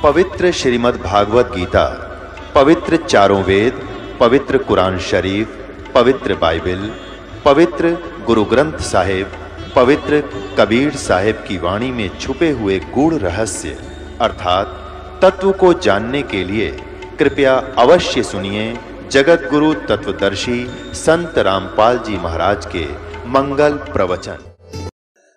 पवित्र श्रीमद् भागवत गीता, पवित्र चारों वेद, पवित्र कुरान शरीफ, पवित्र बाइबल, पवित्र गुरु ग्रंथ साहिब, पवित्र कबीर साहिब की वाणी में छुपे हुए गूढ़ रहस्य अर्थात तत्व को जानने के लिए कृपया अवश्य सुनिए जगत गुरु तत्वदर्शी संत रामपाल जी महाराज के मंगल प्रवचन।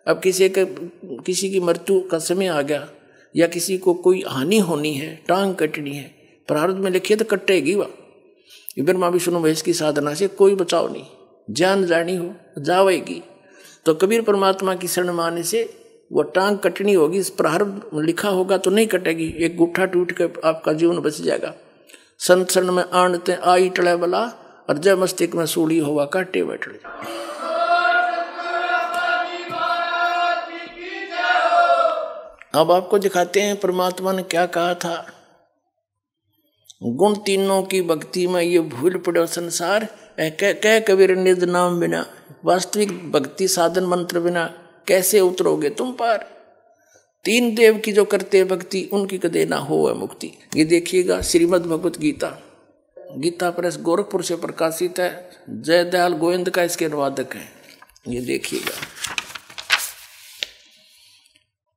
अब किसी की मृत्यु का समय आ गया या किसी को कोई हानि होनी है, टांग कटनी है, प्रारब्ध में लिखिए तो कटेगी वह। ब्रह्मा विष्णु महेश की साधना से कोई बचाव नहीं, जान जानी हो जावेगी। तो कबीर परमात्मा की शरण माने से वो टांग कटनी होगी, इस प्रारब्ध लिखा होगा तो नहीं कटेगी, एक गुठा टूट के आपका जीवन बच जाएगा। संत शरण में आणते आई टले बला और जय मस्तिष्क में सूली होगा काटे बैठ। अब आपको दिखाते हैं परमात्मा ने क्या कहा था। गुण तीनों की भक्ति में ये भूल पड़ो संसार, कह कबीर निज नाम बिना। वास्तविक भक्ति साधन मंत्र बिना कैसे उतरोगे तुम पार। तीन देव की जो करते हैं भक्ति, उनकी कदे ना हो है मुक्ति। ये देखिएगा श्रीमद् भगवत गीता, गीता प्रेस गोरखपुर से प्रकाशित है। जय दयाल गोविंद का इसके अनुवादक है। ये देखिएगा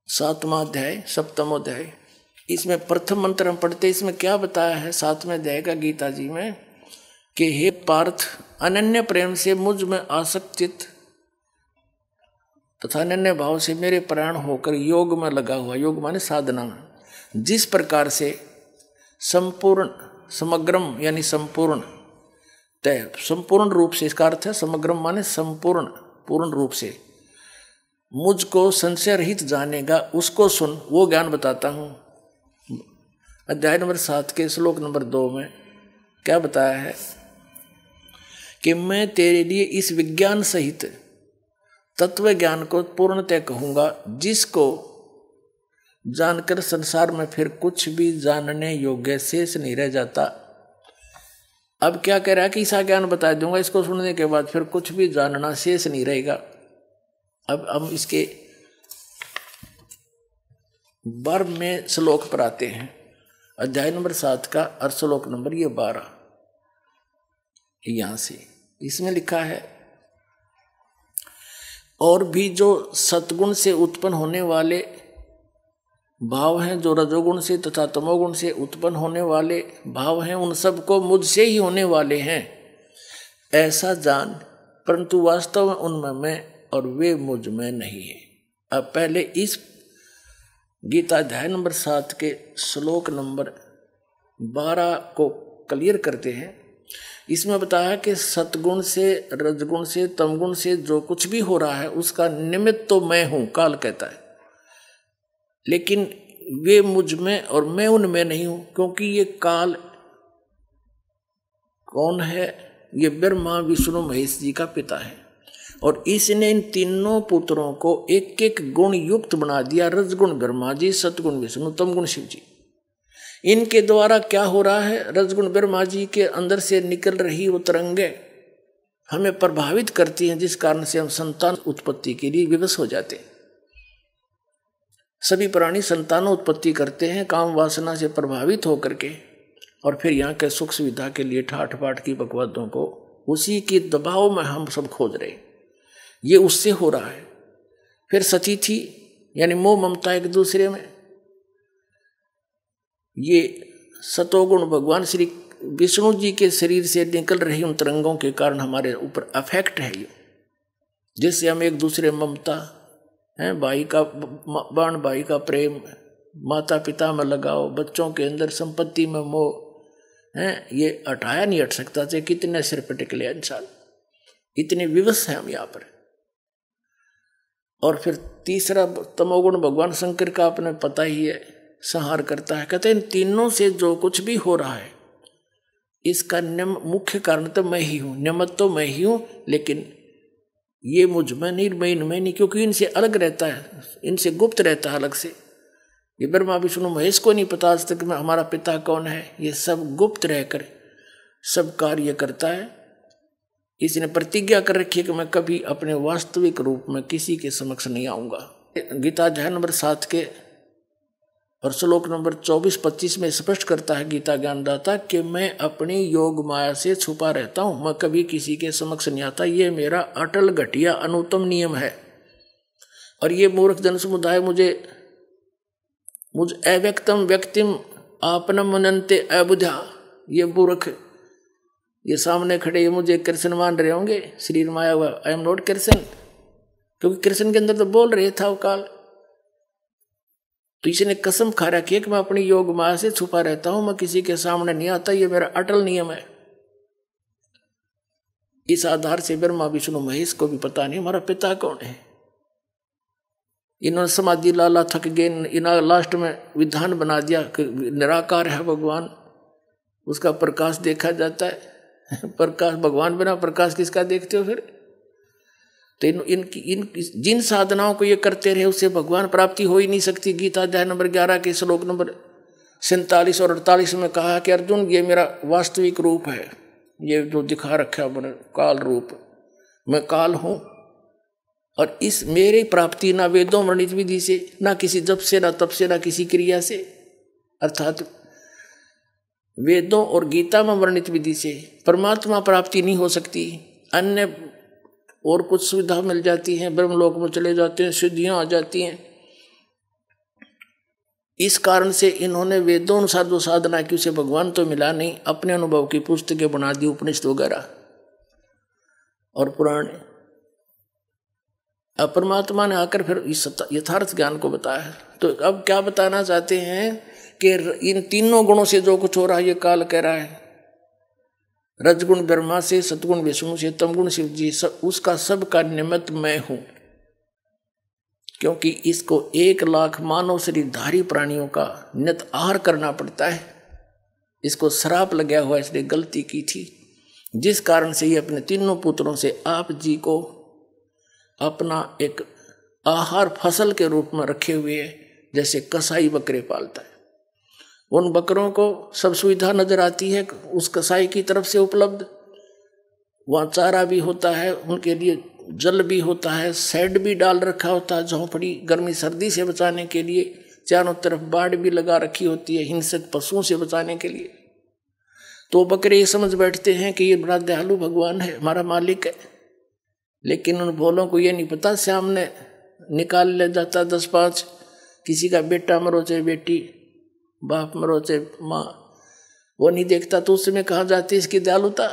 7वां अध्याय 7वां अध्याय। इसमें प्रथम मंत्र हम पढ़ते, इसमें क्या बताया है 7वें अध्याय का गीता जी में कि हे पार्थ, अनन्य प्रेम से मुझ में आसक्तित तथा अनन्य भाव से मेरे प्राण होकर योग में लगा हुआ, योग माने साधना में, जिस प्रकार से संपूर्ण समग्रम यानी संपूर्ण तय संपूर्ण रूप से, इसका अर्थ है समग्रम माने संपूर्ण पूर्ण रूप से मुझको संशय रहित जानेगा, उसको सुन, वो ज्ञान बताता हूँ। अध्याय नंबर 7 के श्लोक नंबर 2 में क्या बताया है कि मैं तेरे लिए इस विज्ञान सहित तत्व ज्ञान को पूर्णतः कहूँगा, जिसको जानकर संसार में फिर कुछ भी जानने योग्य शेष नहीं रह जाता। अब क्या कह रहा है कि ऐसा ज्ञान बता दूंगा, इसको सुनने के बाद फिर कुछ भी जानना शेष नहीं रहेगा। अब हम इसके 12वें श्लोक पर आते हैं। अध्याय नंबर 7 का और श्लोक नंबर ये 12, यहां से इसमें लिखा है, और भी जो सतगुण से उत्पन्न होने वाले भाव हैं, जो रजोगुण से तथा तमोगुण से उत्पन्न होने वाले भाव हैं, उन सबको मुझसे ही होने वाले हैं ऐसा जान, परंतु वास्तव में उनमें मैं और वे मुझ में नहीं है। अब पहले इस गीता अध्याय नंबर 7 के श्लोक नंबर 12 को क्लियर करते हैं। इसमें बताया कि सतगुण से, रजगुण से, तमगुण से जो कुछ भी हो रहा है उसका निमित्त तो मैं हूं, काल कहता है, लेकिन वे मुझ में और मैं उनमें नहीं हूं, क्योंकि ये काल कौन है? ये ब्रह्मा विष्णु महेश जी का पिता है, और इसने इन तीनों पुत्रों को एक एक गुण युक्त बना दिया। रजगुण ब्रह्मा जी, सतगुण विष्णु, तमगुण शिव जी। इनके द्वारा क्या हो रहा है? रजगुण ब्रह्मा जी के अंदर से निकल रही वो तरंगे हमें प्रभावित करती हैं, जिस कारण से हम संतान उत्पत्ति के लिए विवश हो जाते हैं। सभी प्राणी संतान उत्पत्ति करते हैं काम वासना से प्रभावित होकर के, और फिर यहाँ के सुख सुविधा के लिए ठाठ पाठ की बकवादों को उसी के दबाव में हम सब खोज रहे। ये उससे हो रहा है। फिर सतीथी यानी मोह ममता एक दूसरे में, ये सतोगुण भगवान श्री विष्णु जी के शरीर से निकल रही उन तरंगों के कारण हमारे ऊपर अफेक्ट है ये, जिससे हम एक दूसरे ममता है, भाई का बाण, भाई का प्रेम, माता पिता में लगाओ, बच्चों के अंदर संपत्ति में मोह है, ये हटाया नहीं हट सकता। चाहे कितने सिर पर टिकले इंसान, इतने विवश हैं हम यहाँ पर। और फिर तीसरा तमोगुण भगवान शंकर का आपने पता ही है, संहार करता है। कहते हैं इन तीनों से जो कुछ भी हो रहा है इसका मुख्य कारण तो मैं ही हूँ, निमित्त तो मैं ही हूँ, लेकिन ये मुझ में नहीं, मैं इनमें नहीं, क्योंकि इनसे अलग रहता है, इनसे गुप्त रहता है अलग से। ये ब्रह्मा विष्णु महेश को नहीं पता आज तक में हमारा पिता कौन है। ये सब गुप्त रहकर सब कार्य करता है। इसने प्रतिज्ञा कर रखी है कि मैं कभी अपने वास्तविक रूप में किसी के समक्ष नहीं आऊंगा। गीता अध्याय नंबर 7 के और श्लोक नंबर 24-25 में स्पष्ट करता है गीता ज्ञानदाता कि मैं अपनी योग माया से छुपा रहता हूं, मैं कभी किसी के समक्ष नहीं आता। ये मेरा अटल घटिया अनुत्तम नियम है। और ये मूर्ख जन समुदाय मुझ अव्यक्तम व्यक्तिम आपनम मनन्ते अबुझा, ये मूर्ख ये सामने खड़े ये मुझे कृष्ण मान रहे होंगे, शरीर माया हुआ, आई एम नॉट कृष्ण, क्योंकि कृष्ण के अंदर तो बोल रहे था वो काल। तो इसने कसम खा रखी है कि मैं अपनी योग माया से छुपा रहता हूं, मैं किसी के सामने नहीं आता, ये मेरा अटल नियम है। इस आधार से ब्रह्मा विष्णु महेश को भी पता नहीं हमारा पिता कौन है। इन्होंने समाधि लाला थक गए, इन्होंने लास्ट में विधान बना दिया कि निराकार है भगवान, उसका प्रकाश देखा जाता है। प्रकाश भगवान बिना प्रकाश किसका देखते हो फिर? तो इन जिन साधनाओं को ये करते रहे उससे भगवान प्राप्ति हो ही नहीं सकती। गीता अध्याय नंबर 11 के श्लोक नंबर 47 और 48 में कहा कि अर्जुन ये मेरा वास्तविक रूप है, ये जो दिखा रखा मैंने काल रूप, मैं काल हूँ। और इस मेरी प्राप्ति ना वेदों वर्णित विधि से, ना किसी जप से, ना तप से, ना किसी क्रिया से, अर्थात वेदों और गीता में वर्णित विधि से परमात्मा प्राप्ति नहीं हो सकती। अन्य और कुछ सुविधा मिल जाती है, ब्रह्मलोक में चले जाते हैं, सिद्धियां आ जाती हैं। इस कारण से इन्होंने वेदों अनुसार जो साधना की उसे भगवान तो मिला नहीं, अपने अनुभव की पुस्तकें बना दी, उपनिषद वगैरह और पुराण। अब परमात्मा ने आकर फिर इस यथार्थ ज्ञान को बताया। तो अब क्या बताना चाहते हैं कि इन तीनों गुणों से जो कुछ हो रहा है ये काल कह रहा है, रजगुण ब्रह्मा से, सतगुण विष्णु से, तमगुण शिव जी, उसका सब का निमित्त मैं हूं। क्योंकि इसको 1 लाख मानव शरीरधारी प्राणियों का नित आहार करना पड़ता है। इसको श्राप लगा हुआ, इसने गलती की थी, जिस कारण से ये अपने तीनों पुत्रों से आप जी को अपना एक आहार फसल के रूप में रखे हुए है। जैसे कसाई बकरे पालता है, उन बकरों को सब सुविधा नजर आती है उस कसाई की तरफ से उपलब्ध, वहाँ चारा भी होता है, उनके लिए जल भी होता है, शेड भी डाल रखा होता है, झोंपड़ी गर्मी सर्दी से बचाने के लिए, चारों तरफ बाड़ भी लगा रखी होती है हिंसक पशुओं से बचाने के लिए। तो बकरे ये समझ बैठते हैं कि ये बड़ा दयालु भगवान है, हमारा मालिक है। लेकिन उन भोलों को ये नहीं पता श्याम ने निकाल ले जाता 10-5, किसी का बेटा मरो चाहे बेटी, बाप मरो चाहे माँ, वो नहीं देखता। तो उसमें कहा जाती है इसकी दयालुता।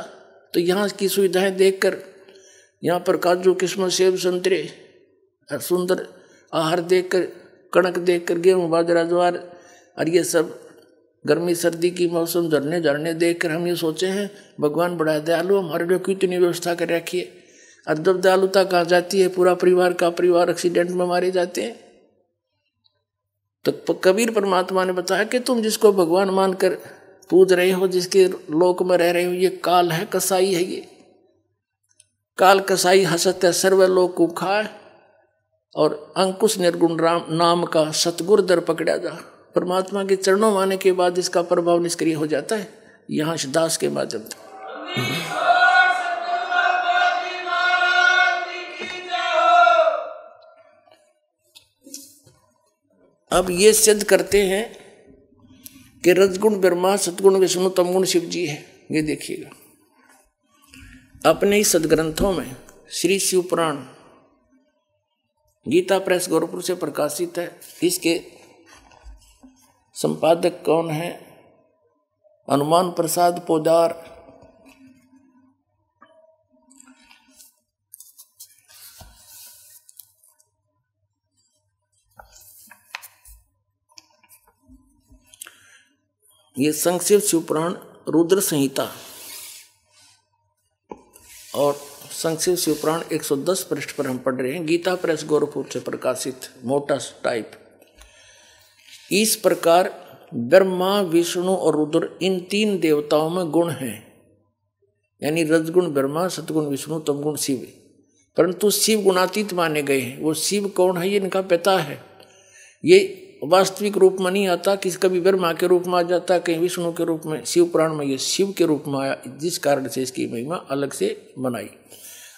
तो यहाँ की सुविधाएं देखकर, यहाँ पर काजू किस्मत सेब संतरे सुंदर आहार देखकर, कणक देखकर, गेहूँ बाजरा ज्वार और ये सब गर्मी सर्दी की मौसम झरने देखकर हम ये सोचे हैं भगवान बड़ा दयालु, हमारे लिए कितनी व्यवस्था कर रखी है। और जब दयालुता कहाँ जाती है, पूरा परिवार का परिवार एक्सीडेंट में मारे जाते हैं। तो कबीर परमात्मा ने बताया कि तुम जिसको भगवान मानकर पूज रहे हो, जिसके लोक में रह रहे हो, ये काल है, कसाई है। ये काल कसाई हसत है सर्वलोक को खाए, और अंकुश निर्गुण राम नाम का सतगुर दर पकड़ा जा। परमात्मा के चरणों में आने के बाद इसका प्रभाव निष्क्रिय हो जाता है। यहाँ दास के माध्यम से अब ये सिद्ध करते हैं कि रजगुण ब्रह्मा, सतगुण विष्णु, तमगुण शिव जी है। ये देखिएगा अपने ही सदग्रंथों में श्री शिव पुराण गीता प्रेस गोरखपुर से प्रकाशित है। इसके संपादक कौन है? हनुमान प्रसाद पोदार। ये संक्षिप्त शिवपुराण रुद्र संहिता और संक्षिप्त शिवपुराण 110 पृष्ठ पर हम पढ़ रहे हैं। गीता प्रेस गोरखपुर से प्रकाशित मोटा टाइप। इस प्रकार ब्रह्मा, विष्णु और रुद्र इन 3 देवताओं में गुण हैं, यानी रजगुण ब्रह्मा, सतगुण विष्णु, तमगुण शिव। परंतु शिव गुणातीत माने गए हैं। वो शिव कौन है? ये इनका पिता है। ये वास्तविक रूप में नहीं आता, किसी कभी ब्रह्मा के रूप में आ जाता, कहीं विष्णु के रूप में। शिव पुराण में ये शिव के रूप में आया, जिस कारण से इसकी महिमा अलग से बनाई।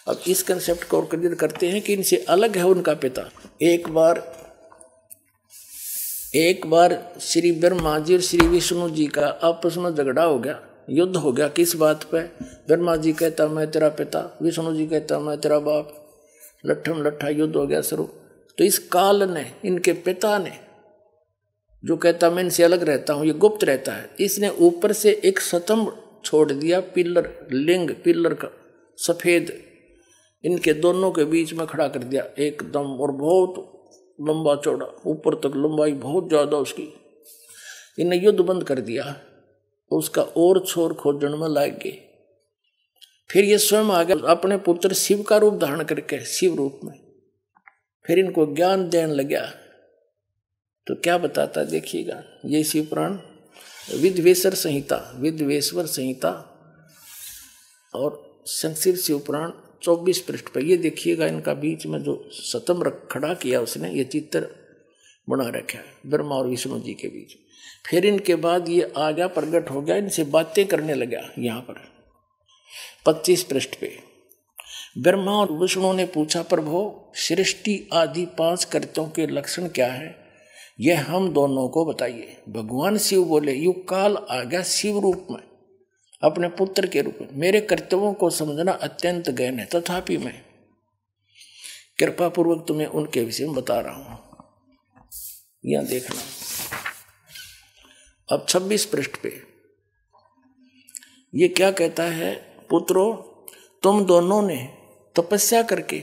अब इस कंसेप्ट को और क्लियर करते हैं कि इनसे अलग है उनका पिता। एक बार एक बार श्री ब्रह्मा जी और श्री विष्णु जी का आपस में झगड़ा हो गया, युद्ध हो गया। किस बात पे? ब्रह्मा जी कहता मैं तेरा पिता, विष्णु जी कहता मैं तेरा बाप। लट्ठम लट्ठा युद्ध हो गया शुरू। तो इस काल ने, इनके पिता ने, जो कहता मैं इनसे अलग रहता हूं, ये गुप्त रहता है, इसने ऊपर से एक स्तंभ छोड़ दिया, पिलर, लिंग पिलर का सफेद, इनके दोनों के बीच में खड़ा कर दिया एकदम, और बहुत लंबा चौड़ा, ऊपर तक लंबाई बहुत ज्यादा उसकी। इन्हें युद्ध बंद कर दिया, उसका और छोर खोजन में लग गए। फिर ये स्वयं आ गया अपने पुत्र शिव का रूप धारण करके, शिव रूप में, फिर इनको ज्ञान देने लगा। तो क्या बताता देखिएगा, ये शिव पुराण विद्वेश्वर संहिता और संक्षिप्त शिव पुराण 24 पृष्ठ पर। ये देखिएगा, इनका बीच में जो स्तंभ खड़ा किया उसने, ये चित्र बना रखा है ब्रह्मा और विष्णु जी के बीच। फिर इनके बाद ये आ गया, प्रकट हो गया, इनसे बातें करने लगा। यहाँ पर 25 पृष्ठ पे ब्रह्मा और विष्णु ने पूछा, प्रभु सृष्टि आदि 5 कर्तों के लक्षण क्या है, यह हम दोनों को बताइए। भगवान शिव बोले, युग काल आ गया शिव रूप में, अपने पुत्र के रूप में। मेरे कर्तव्यों को समझना अत्यंत गहन है, तथापि मैं कृपा पूर्वक तुम्हें उनके विषय में बता रहा हूं। यहां देखना, अब 26 पृष्ठ पे ये क्या कहता है, पुत्रों तुम दोनों ने तपस्या करके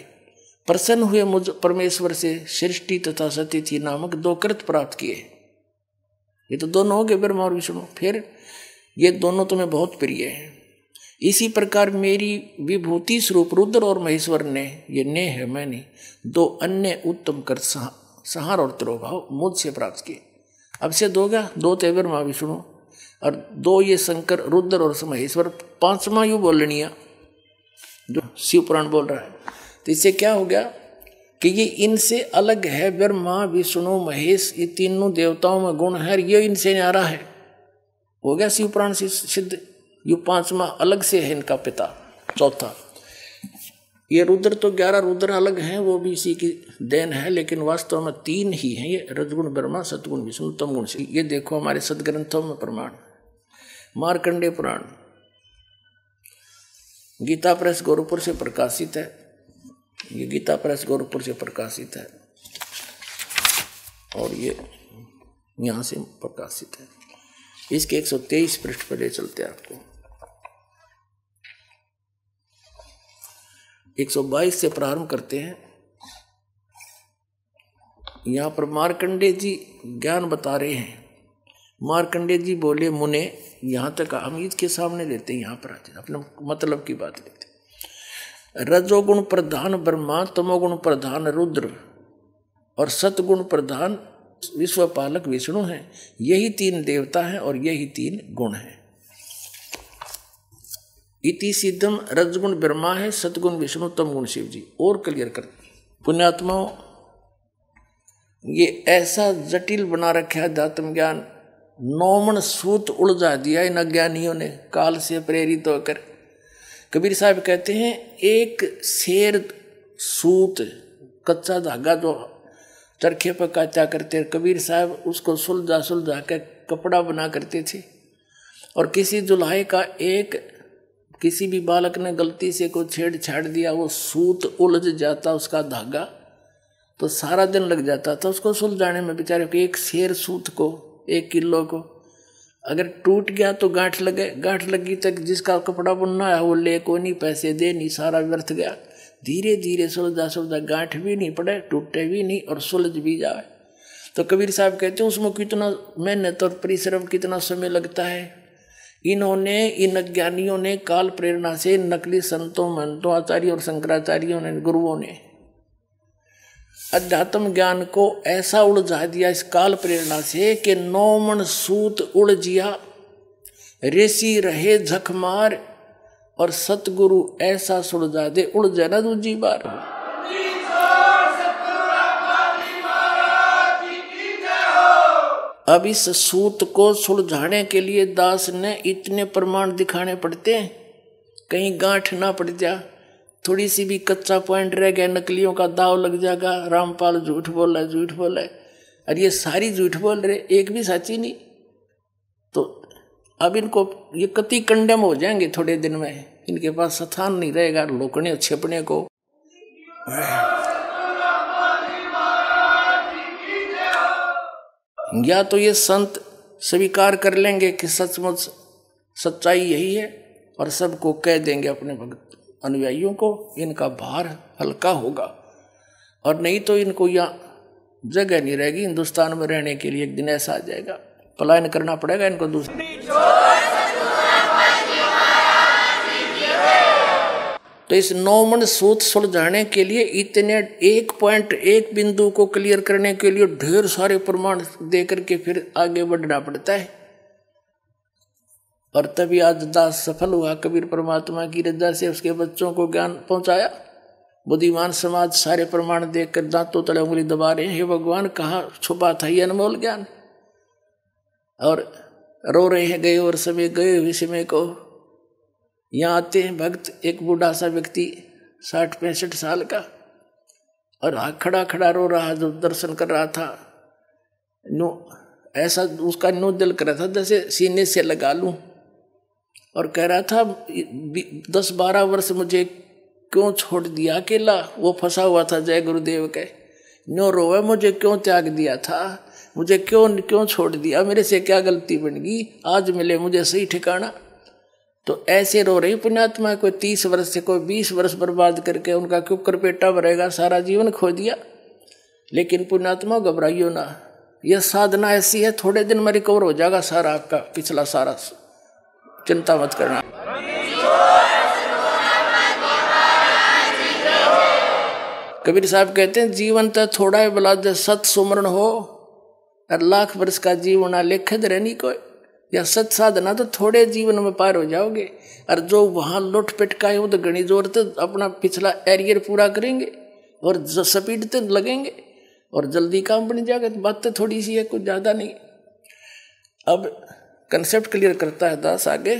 प्रसन्न हुए मुझ परमेश्वर से सृष्टि तथा सतिथि नामक 2 कृत्य प्राप्त किए। ये तो दोनों हो गए, ब्रह्मा और विष्णु। फिर ये दोनों तुम्हें बहुत प्रिय हैं। इसी प्रकार मेरी विभूति स्वरूप रुद्र और महेश्वर ने, ये ने है मैंने, 2 अन्य उत्तम कर संहार और तिरोभाव मुझसे प्राप्त किए। अब से 2 गया, 2 थे ब्रह्मा विष्णु और 2 ये शंकर रुद्र और महेश्वर, 5वां यू बोलनिया जो शिव पुराण बोल रहा है। तो इससे क्या हो गया कि ये इनसे अलग है। ब्रह्मा विष्णु महेश, ये तीनों देवताओं में गुण है, ये इनसे न्यारा है। हो गया शिव पुराण से सिद्ध। ये 5वां अलग से है इनका पिता। चौथा ये रुद्र, तो 11 रुद्र अलग हैं, वो भी इसी की देन है, लेकिन वास्तव में 3 ही हैं ये, रजगुण ब्रह्मा, सतगुण विष्णु, तमगुण शिव। ये देखो हमारे सदग्रंथों में प्रमाण। मार्कंडेय पुराण गीता प्रेस गोरखपुर से प्रकाशित है। ये गीता प्रेस गोरखपुर से प्रकाशित है और ये यहाँ से प्रकाशित है। इसके 123 पृष्ठ पर ले चलते हैं आपको। 122 से प्रारंभ करते हैं। यहाँ पर मार्कंडेय जी ज्ञान बता रहे हैं। मार्कंडेय जी बोले, मुने, यहाँ तक हम इसके सामने लेते हैं, यहाँ पर आते अपने मतलब की बात लेते हैं। रजोगुण प्रधान ब्रह्मा, तमोगुण प्रधान रुद्र और सतगुण प्रधान विश्वपालक विष्णु हैं। यही 3 देवता हैं और यही 3 गुण हैं। इति सिद्धम, रजगुण ब्रह्मा है, सतगुण विष्णु, तमगुण शिव जी। और क्लियर कर, पुण्यात्माओं ये ऐसा जटिल बना रखा है अध्यात्म ज्ञान, 9 सूत उलझा दिया इन अज्ञानियों ने काल से प्रेरित होकर। कबीर साहब कहते हैं, एक शेर सूत, कच्चा धागा जो चरखे पर काटा करते, कबीर साहब उसको सुलझा सुलझा कर कपड़ा बना करते थे। और किसी जुल्हे का एक, किसी भी बालक ने गलती से कोई छेड़छाड़ दिया, वो सूत उलझ जाता, उसका धागा, तो सारा दिन लग जाता था उसको सुलझाने में। बेचारे को एक शेर सूत को, 1 किलो को अगर टूट गया तो गांठ लगे, गांठ लगी तक जिसका कपड़ा बुनना है वो ले को नहीं, पैसे दे नहीं, सारा व्यर्थ गया। धीरे धीरे सुलझा सुलझा, गांठ भी नहीं पड़े, टूटे भी नहीं और सुलझ भी जाए। तो कबीर साहब कहते हैं उसमें कितना मेहनत और परिश्रम, कितना समय लगता है। इन्होंने, इन अज्ञानियों ने काल प्रेरणा से, नकली संतों, महंतों, आचार्यों और शंकराचार्यों ने, गुरुओं ने अध्यात्म ज्ञान को ऐसा उलझा दिया इस काल प्रेरणा से कि 9 सूत उलझिया, ऋषि रहे झकमार और सतगुरु ऐसा सुलझा दे, उलझा ना दूजी बार। अब इस सूत को सुलझाने के लिए दास ने इतने प्रमाण दिखाने पड़ते हैं, कहीं गांठ ना पड़ जा, थोड़ी सी भी कच्चा पॉइंट रह गया, नकलियों का दाव लग जाएगा। रामपाल झूठ बोला, झूठ बोला, और ये सारी झूठ बोल रहे, एक भी सच्ची नहीं। तो अब इनको ये कति कंडेम हो जाएंगे थोड़े दिन में, इनके पास स्थान नहीं रहेगा लोकने छिपने को। या तो ये संत स्वीकार कर लेंगे कि सचमुच सच्चाई यही है और सबको कह देंगे अपने भक्त अनुयायियों को, इनका भार हल्का होगा, और नहीं तो इनको यहाँ जगह नहीं रहेगी हिंदुस्तान में रहने के लिए। एक दिन ऐसा आ जाएगा, पलायन करना पड़ेगा इनको दूसरे। तो इस 9 मन सूत सुलझाने के लिए इतने 1 बिंदु को क्लियर करने के लिए ढेर सारे प्रमाण दे करके फिर आगे बढ़ना पड़ता है। और तभी आज दास सफल हुआ, कबीर परमात्मा की रजा से उसके बच्चों को ज्ञान पहुंचाया। बुद्धिमान समाज सारे प्रमाण देखकर दांतों तले उंगली दबा रहे हैं, हे भगवान कहाँ छुपा था ये अनमोल ज्ञान। और रो रहे हैं गए और समय गए हुए समय को। यहाँ आते हैं भक्त, एक बूढ़ा सा व्यक्ति 60-65 साल का, और खड़ा खड़ा रो रहा, जो दर्शन कर रहा था। नो ऐसा उसका नो दिल कर रहा था जैसे सीने से लगा लूं, और कह रहा था 10-12 वर्ष मुझे क्यों छोड़ दिया अकेला, वो फंसा हुआ था जय गुरुदेव के। नो रोवे मुझे क्यों त्याग दिया था, मुझे क्यों छोड़ दिया, मेरे से क्या गलती बन गई, आज मिले मुझे सही ठिकाना। तो ऐसे रो रही पुण्यात्मा, कोई 30 वर्ष से कोई 20 वर्ष बर्बाद करके उनका कुकर पेटा भरेगा, सारा जीवन खो दिया। लेकिन पुण्यात्मा घबराइयो ना, यह साधना ऐसी है थोड़े दिन में रिकवर हो जाएगा सारा आपका पिछला सारा, चिंता मत करना। कबीर साहब कहते हैं जीवन तो थोड़ा है बला सत सुमरण हो, और लाख वर्ष का जीवन लेखद रहनी कोई, या सत साधना तो थोड़े जीवन में पार हो जाओगे। और जो वहां लुट पिटकाए वो तो घनी जोर तो अपना पिछला एरियर पूरा करेंगे और स्पीड तो लगेंगे और जल्दी काम बन जाएगा। तो बात तो थोड़ी सी है, कुछ ज्यादा नहीं। अब कंसेप्ट क्लियर करता है दास आगे,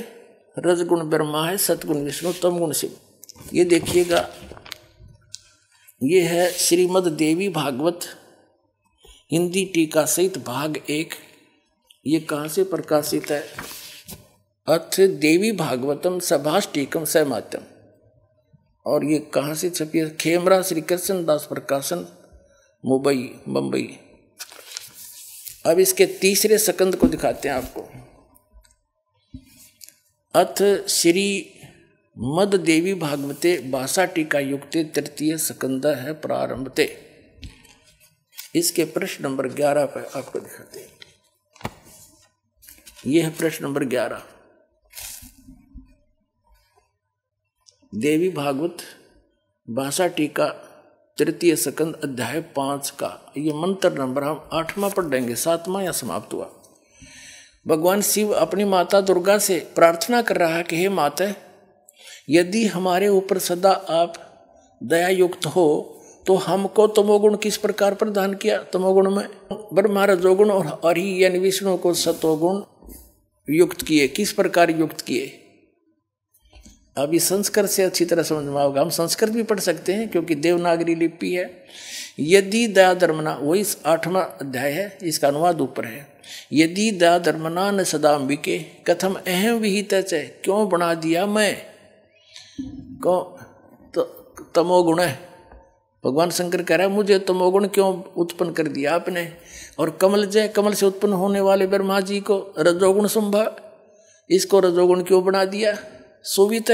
रजगुण ब्रह्मा है, सतगुण विष्णु, तमगुण शिव। ये देखिएगा, ये है श्रीमद् देवी भागवत हिंदी टीका सहित भाग 1। ये कहाँ से प्रकाशित है? अथ देवी भागवतम सभाष्टीकम सैमात्यम। और ये कहाँ से छपी है? खेमरा श्री कृष्ण दास प्रकाशन, मुंबई। अब इसके तीसरे स्कंद को दिखाते हैं आपको। अथ श्री मद देवी भागवते भाषा टीका युक्ते तृतीय स्कंद है प्रारंभते। इसके प्रश्न नंबर 11 पर आपको दिखाते हैं। यह है प्रश्न नंबर 11। देवी भागवत भाषा टीका तृतीय स्कंद अध्याय 5 का ये मंत्र नंबर हम 8वां पढ़ देंगे, 7वां या समाप्त हुआ। भगवान शिव अपनी माता दुर्गा से प्रार्थना कर रहा है कि हे माता, यदि हमारे ऊपर सदा आप दया युक्त हो तो हमको तमोगुण किस प्रकार प्रदान किया? तमोगुण में ब्रह्मा रजोगुण और ही यानी विष्णु को सतोगुण युक्त किए, किस प्रकार युक्त किए? अब इस संस्कृत से अच्छी तरह समझ में आओगे। हम संस्कृत भी पढ़ सकते हैं क्योंकि देवनागरी लिपि है। यदि दया धर्मना, वही 8वां अध्याय है, इसका अनुवाद ऊपर है। यदि दया धर्मना न सदा अंबिके कथम अहम विहित है, क्यों बना दिया मैं को तो तमोगुण है। भगवान शंकर कह रहा है मुझे तमोगुण क्यों उत्पन्न कर दिया आपने। और कमल से उत्पन्न होने वाले ब्रह्मा जी को रजोगुण संभव, इसको रजोगुण क्यों बना दिया? सुविहित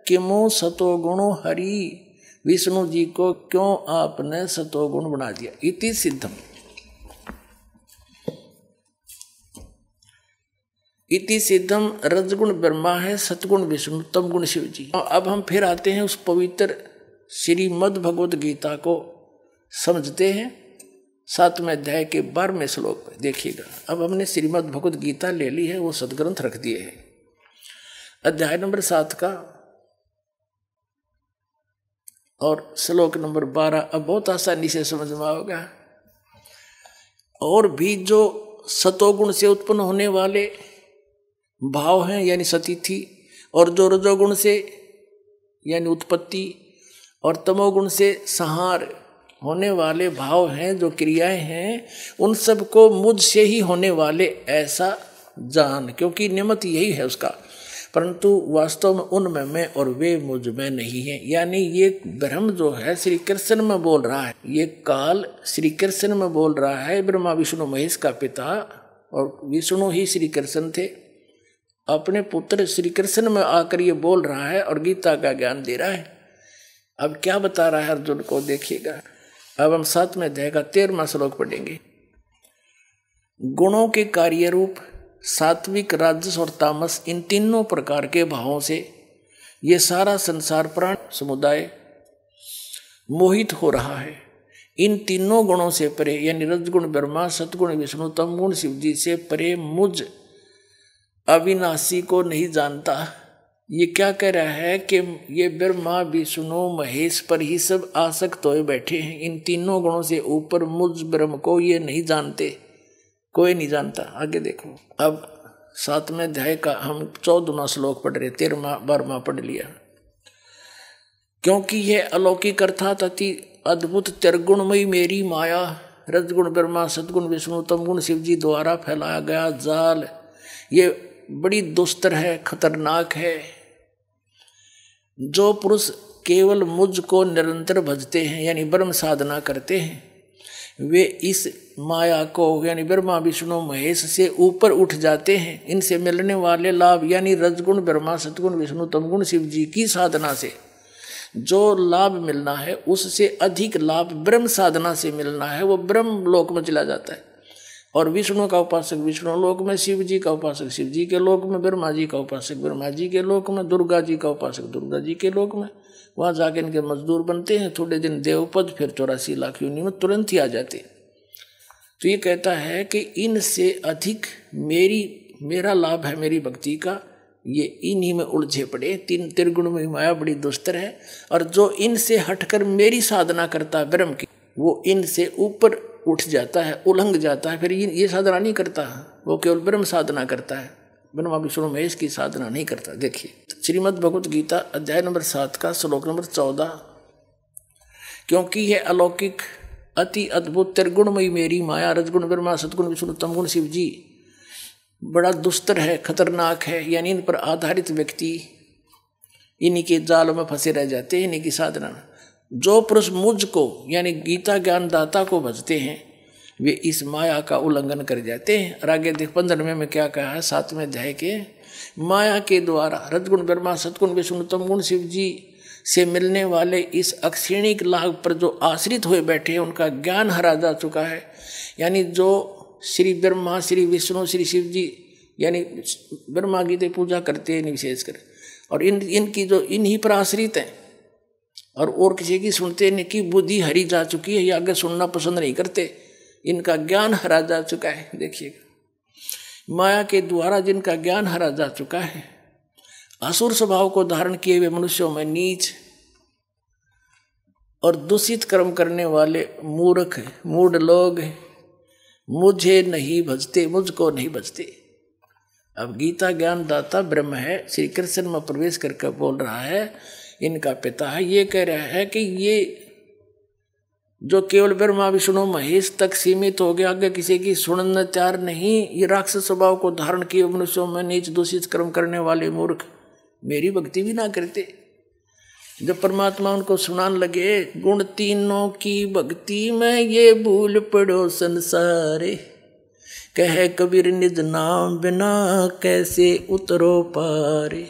किमु सतोगुणो हरि, विष्णु जी को क्यों आपने सतोगुण बना दिया? इति सिद्धम। इति सिद्धम रजगुण ब्रह्मा है, सतगुण विष्णु, तमगुण शिव जी। अब हम फिर आते हैं उस पवित्र श्रीमद् भगवद गीता को समझते हैं। 7वें अध्याय के 12वें श्लोक पर देखिएगा। अब हमने श्रीमद् भगवद गीता ले ली है, वो सदग्रंथ रख दिए हैं। अध्याय नंबर 7 का और श्लोक नंबर 12 अब बहुत आसानी से समझ में आओगा। और भी जो सतोगुण से उत्पन्न होने वाले भाव हैं यानी सतिथि, और जो रजोगुण से यानी उत्पत्ति, और तमोगुण से संहार होने वाले भाव हैं, जो क्रियाएं हैं, उन सब को मुझ से ही होने वाले ऐसा जान, क्योंकि निमित्त यही है उसका, परंतु वास्तव में उनमें मैं और वे मुझ में नहीं है। यानी ये ब्रह्म जो है श्री कृष्ण में बोल रहा है, ये काल श्री कृष्ण में बोल रहा है, ब्रह्मा विष्णु महेश का पिता, और विष्णु ही श्री कृष्ण थे, अपने पुत्र श्री कृष्ण में आकर ये बोल रहा है और गीता का ज्ञान दे रहा है। अब क्या बता रहा है अर्जुन को, देखिएगा। अब हम 7वें अध्याय का 13वां श्लोक पढ़ेंगे। गुणों के कार्य रूप सात्विक, राजस और तामस, इन तीनों प्रकार के भावों से ये सारा संसार प्राण समुदाय मोहित हो रहा है। इन तीनों गुणों से परे, यानी रजगुण ब्रह्मा, सतगुण विष्णु, तमगुण शिव जी से परे मुझ अविनाशी को नहीं जानता। ये क्या कह रहा है कि ये ब्रह्मा विष्णु महेश पर ही सब आसक्त होए बैठे हैं, इन तीनों गुणों से ऊपर मुझ ब्रह्म को ये नहीं जानते, कोई नहीं जानता। आगे देखो, अब 7वें अध्याय का हम 14वां श्लोक पढ़ रहे, 13वां 12वां पढ़ लिया। क्योंकि यह अलौकिक अर्थात अति अद्भुत त्रिगुणमयी मेरी माया, रजगुण ब्रह्मा, सदगुण विष्णु, तमगुण शिव जी द्वारा फैलाया गया जाल, ये बड़ी दुस्तर है, खतरनाक है। जो पुरुष केवल मुझ को निरंतर भजते हैं, यानी ब्रह्म साधना करते हैं, वे इस माया को, यानी ब्रह्मा विष्णु महेश से ऊपर उठ जाते हैं। इनसे मिलने वाले लाभ, यानी रजगुण ब्रह्मा, सतगुण विष्णु, तमगुण शिव जी की साधना से जो लाभ मिलना है, उससे अधिक लाभ ब्रह्म साधना से मिलना है, वो ब्रह्म लोक में चला जाता है। और विष्णु का उपासक विष्णु लोक में, शिव जी का उपासक शिव जी के लोक में, ब्रह्मा जी का उपासक ब्रह्मा जी के लोक में, दुर्गा जी का उपासक दुर्गा जी के लोक में, वहाँ जाके इनके मजदूर बनते हैं, थोड़े दिन देवपद, फिर 84 लाख योनि में तुरंत ही आ जाते हैं। तो ये कहता है कि इनसे अधिक मेरा लाभ है मेरी भक्ति का, ये इन्हीं में उलझे पड़े। तीन त्रिगुण में माया बड़ी दुस्तर है, और जो इनसे हटकर मेरी साधना करता है ब्रह्म की, वो इनसे ऊपर उठ जाता है, उलंघ जाता है, फिर ये साधना नहीं करता, वो केवल ब्रह्म साधना करता है, ब्रह्मा विष्णु महेश की साधना नहीं करता। देखिए श्रीमद् भगवत गीता अध्याय नंबर 7 का श्लोक नंबर 14। क्योंकि यह अलौकिक अति अद्भुत त्रिगुणमयी मेरी माया, रजगुण ब्रह्मा, सतगुण विष्णु, तमगुण शिव जी बड़ा दुस्तर है, खतरनाक है, यानी इन पर आधारित व्यक्ति इन्हीं के जाल में फंसे रह जाते हैं, इन्हीं की साधना। जो पुरुष मुझ को, यानी गीता ज्ञान दाता को भजते हैं, वे इस माया का उल्लंघन कर जाते हैं। और आगे देख 15वें में क्या कहा है, 7वें अध्याय के, माया के द्वारा रजगुण ब्रह्मा, सतगुण विष्णु, तमगुण शिव जी से मिलने वाले इस अक्षीणिक लाभ पर जो आश्रित हुए बैठे हैं, उनका ज्ञान हरा जा चुका है। यानी जो श्री ब्रह्मा, श्री विष्णु, श्री शिव जी, यानी ब्रह्मा की पूजा करते हैं विशेषकर, और इनकी जो इन्हीं पर आश्रित हैं, और किसी की सुनते, इनकी बुद्धि हरी जा चुकी है, ये आगे सुनना पसंद नहीं करते, इनका ज्ञान हरा जा चुका है। देखिएगा, माया के द्वारा जिनका ज्ञान हरा जा चुका है, असुर स्वभाव को धारण किए हुए मनुष्यों में नीच और दूषित कर्म करने वाले मूर्ख मूढ़ लोग मुझे नहीं भजते, मुझको नहीं भजते। अब गीता ज्ञान दाता ब्रह्म है, श्री कृष्ण में प्रवेश करके बोल रहा है, इनका पिता है, ये कह रहा है कि ये जो केवल ब्रह्मा विष्णु महेश तक सीमित हो गया, आगे किसी की सुनने तैयार नहीं, ये राक्षस स्वभाव को धारण किए मनुष्यों में नीच दूषित कर्म करने वाले मूर्ख मेरी भक्ति भी ना करते। जब परमात्मा उनको सुनाने लगे, गुण तीनों की भक्ति में ये भूल पड़ो संसारे, कहे कबीर निज नाम बिना कैसे उतरो पारे,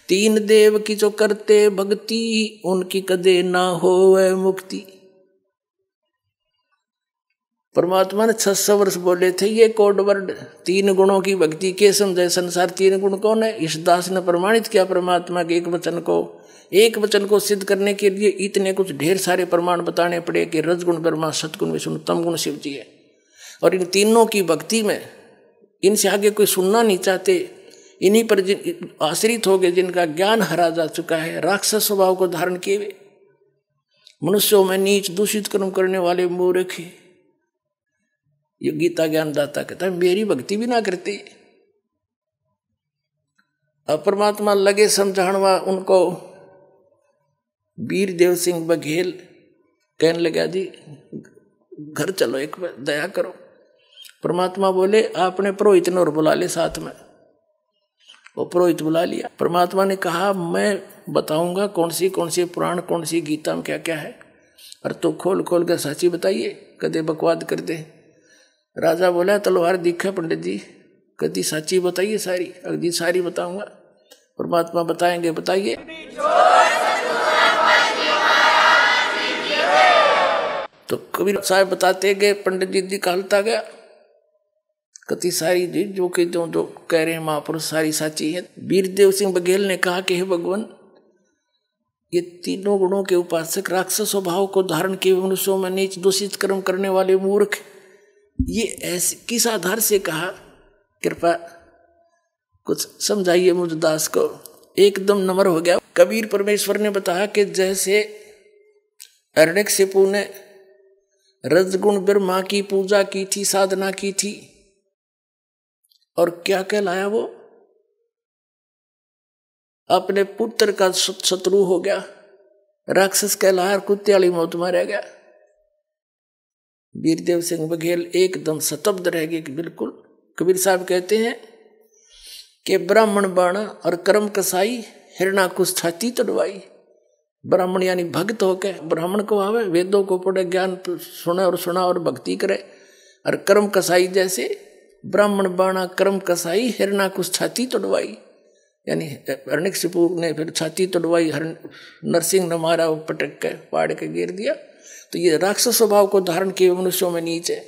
तीन देव की जो करते भक्ति, उनकी कदे ना होवे मुक्ति। परमात्मा ने 600 वर्ष बोले थे ये कोड वर्ड, तीन गुणों की भक्ति के समझे संसार। तीन गुण कौन है? इस दास ने प्रमाणित किया परमात्मा के एक वचन को सिद्ध करने के लिए इतने कुछ ढेर सारे प्रमाण बताने पड़े कि रजगुण ब्रह्मा, सतगुण विष्णु, तमगुण शिव जी है। और इन तीनों की भक्ति में इनसे आगे कोई सुनना नहीं चाहते, इन्हीं पर आश्रित हो गए, जिनका ज्ञान हरा जा चुका है, राक्षस स्वभाव को धारण किए हुए मनुष्यों में नीच दूषित कर्म करने वाले मूर्ख। ये गीता ज्ञान दाता कहता है मेरी भक्ति भी ना करते। अब परमात्मा लगे समझाणवा उनको। वीर देव सिंह बघेल कहने लगा जी घर चलो, एक बार दया करो। परमात्मा बोले आपने पुरोहित ने और बुला ले साथ में। वो पुरोहित बुला लिया। परमात्मा ने कहा मैं बताऊंगा कौन सी पुराण, कौन सी गीता में क्या क्या है, और तो खोल खोल कर साची बताइए, कदे बकवाद कर दे। राजा बोला तलवार दिखा पंडित जी, कदी साची बताइए सारी। अगदी सारी बताऊंगा। परमात्मा बताएंगे, बताइए। तो कबीर साहब बताते गए, पंडित जी निकालता गया कति सारी जी जो कि जो कह रहे हैं महापुरुष सारी साची है। वीरदेव सिंह बघेल ने कहा कि हे भगवान, ये तीनों गुणों के उपासक राक्षस स्वभाव को धारण किए मनुष्यों में नीच दूषित कर्म करने वाले मूर्ख, ये ऐसे किस आधार से कहा? कृपा कुछ समझाइए मुझ दास को। एकदम नम्र हो गया। कबीर परमेश्वर ने बताया कि जैसे हिरण्यकशिपु ने रजगुण ब्रह्मा की पूजा की थी, साधना की थी, और क्या कहलाया वो? अपने पुत्र का शत्रु हो गया, राक्षस कहलाया, कुत्ते वाली मौत मारा गया। वीरदेव सिंह बघेल एकदम स्तब्ध रह गए कि बिल्कुल। कबीर साहब कहते हैं कि ब्राह्मण बाणा और कर्म कसाई हिरणाकुश छाती तोड़वाई। ब्राह्मण यानी भक्त होके ब्राह्मण को आवे, वेदों को पढ़े, ज्ञान सुना और भक्ति करे। और कर्म कसाई जैसे ब्राह्मण बाणा कर्म कसाई हिरणाकुश छाती तोड़वाई, यानी हिरण्यकशिपु ने फिर छाती तोड़वाई, नरसिंह ने मारा, वो पटक के पाड़ के गिर दिया। तो ये राक्षस स्वभाव को धारण किए मनुष्यों में नीच है।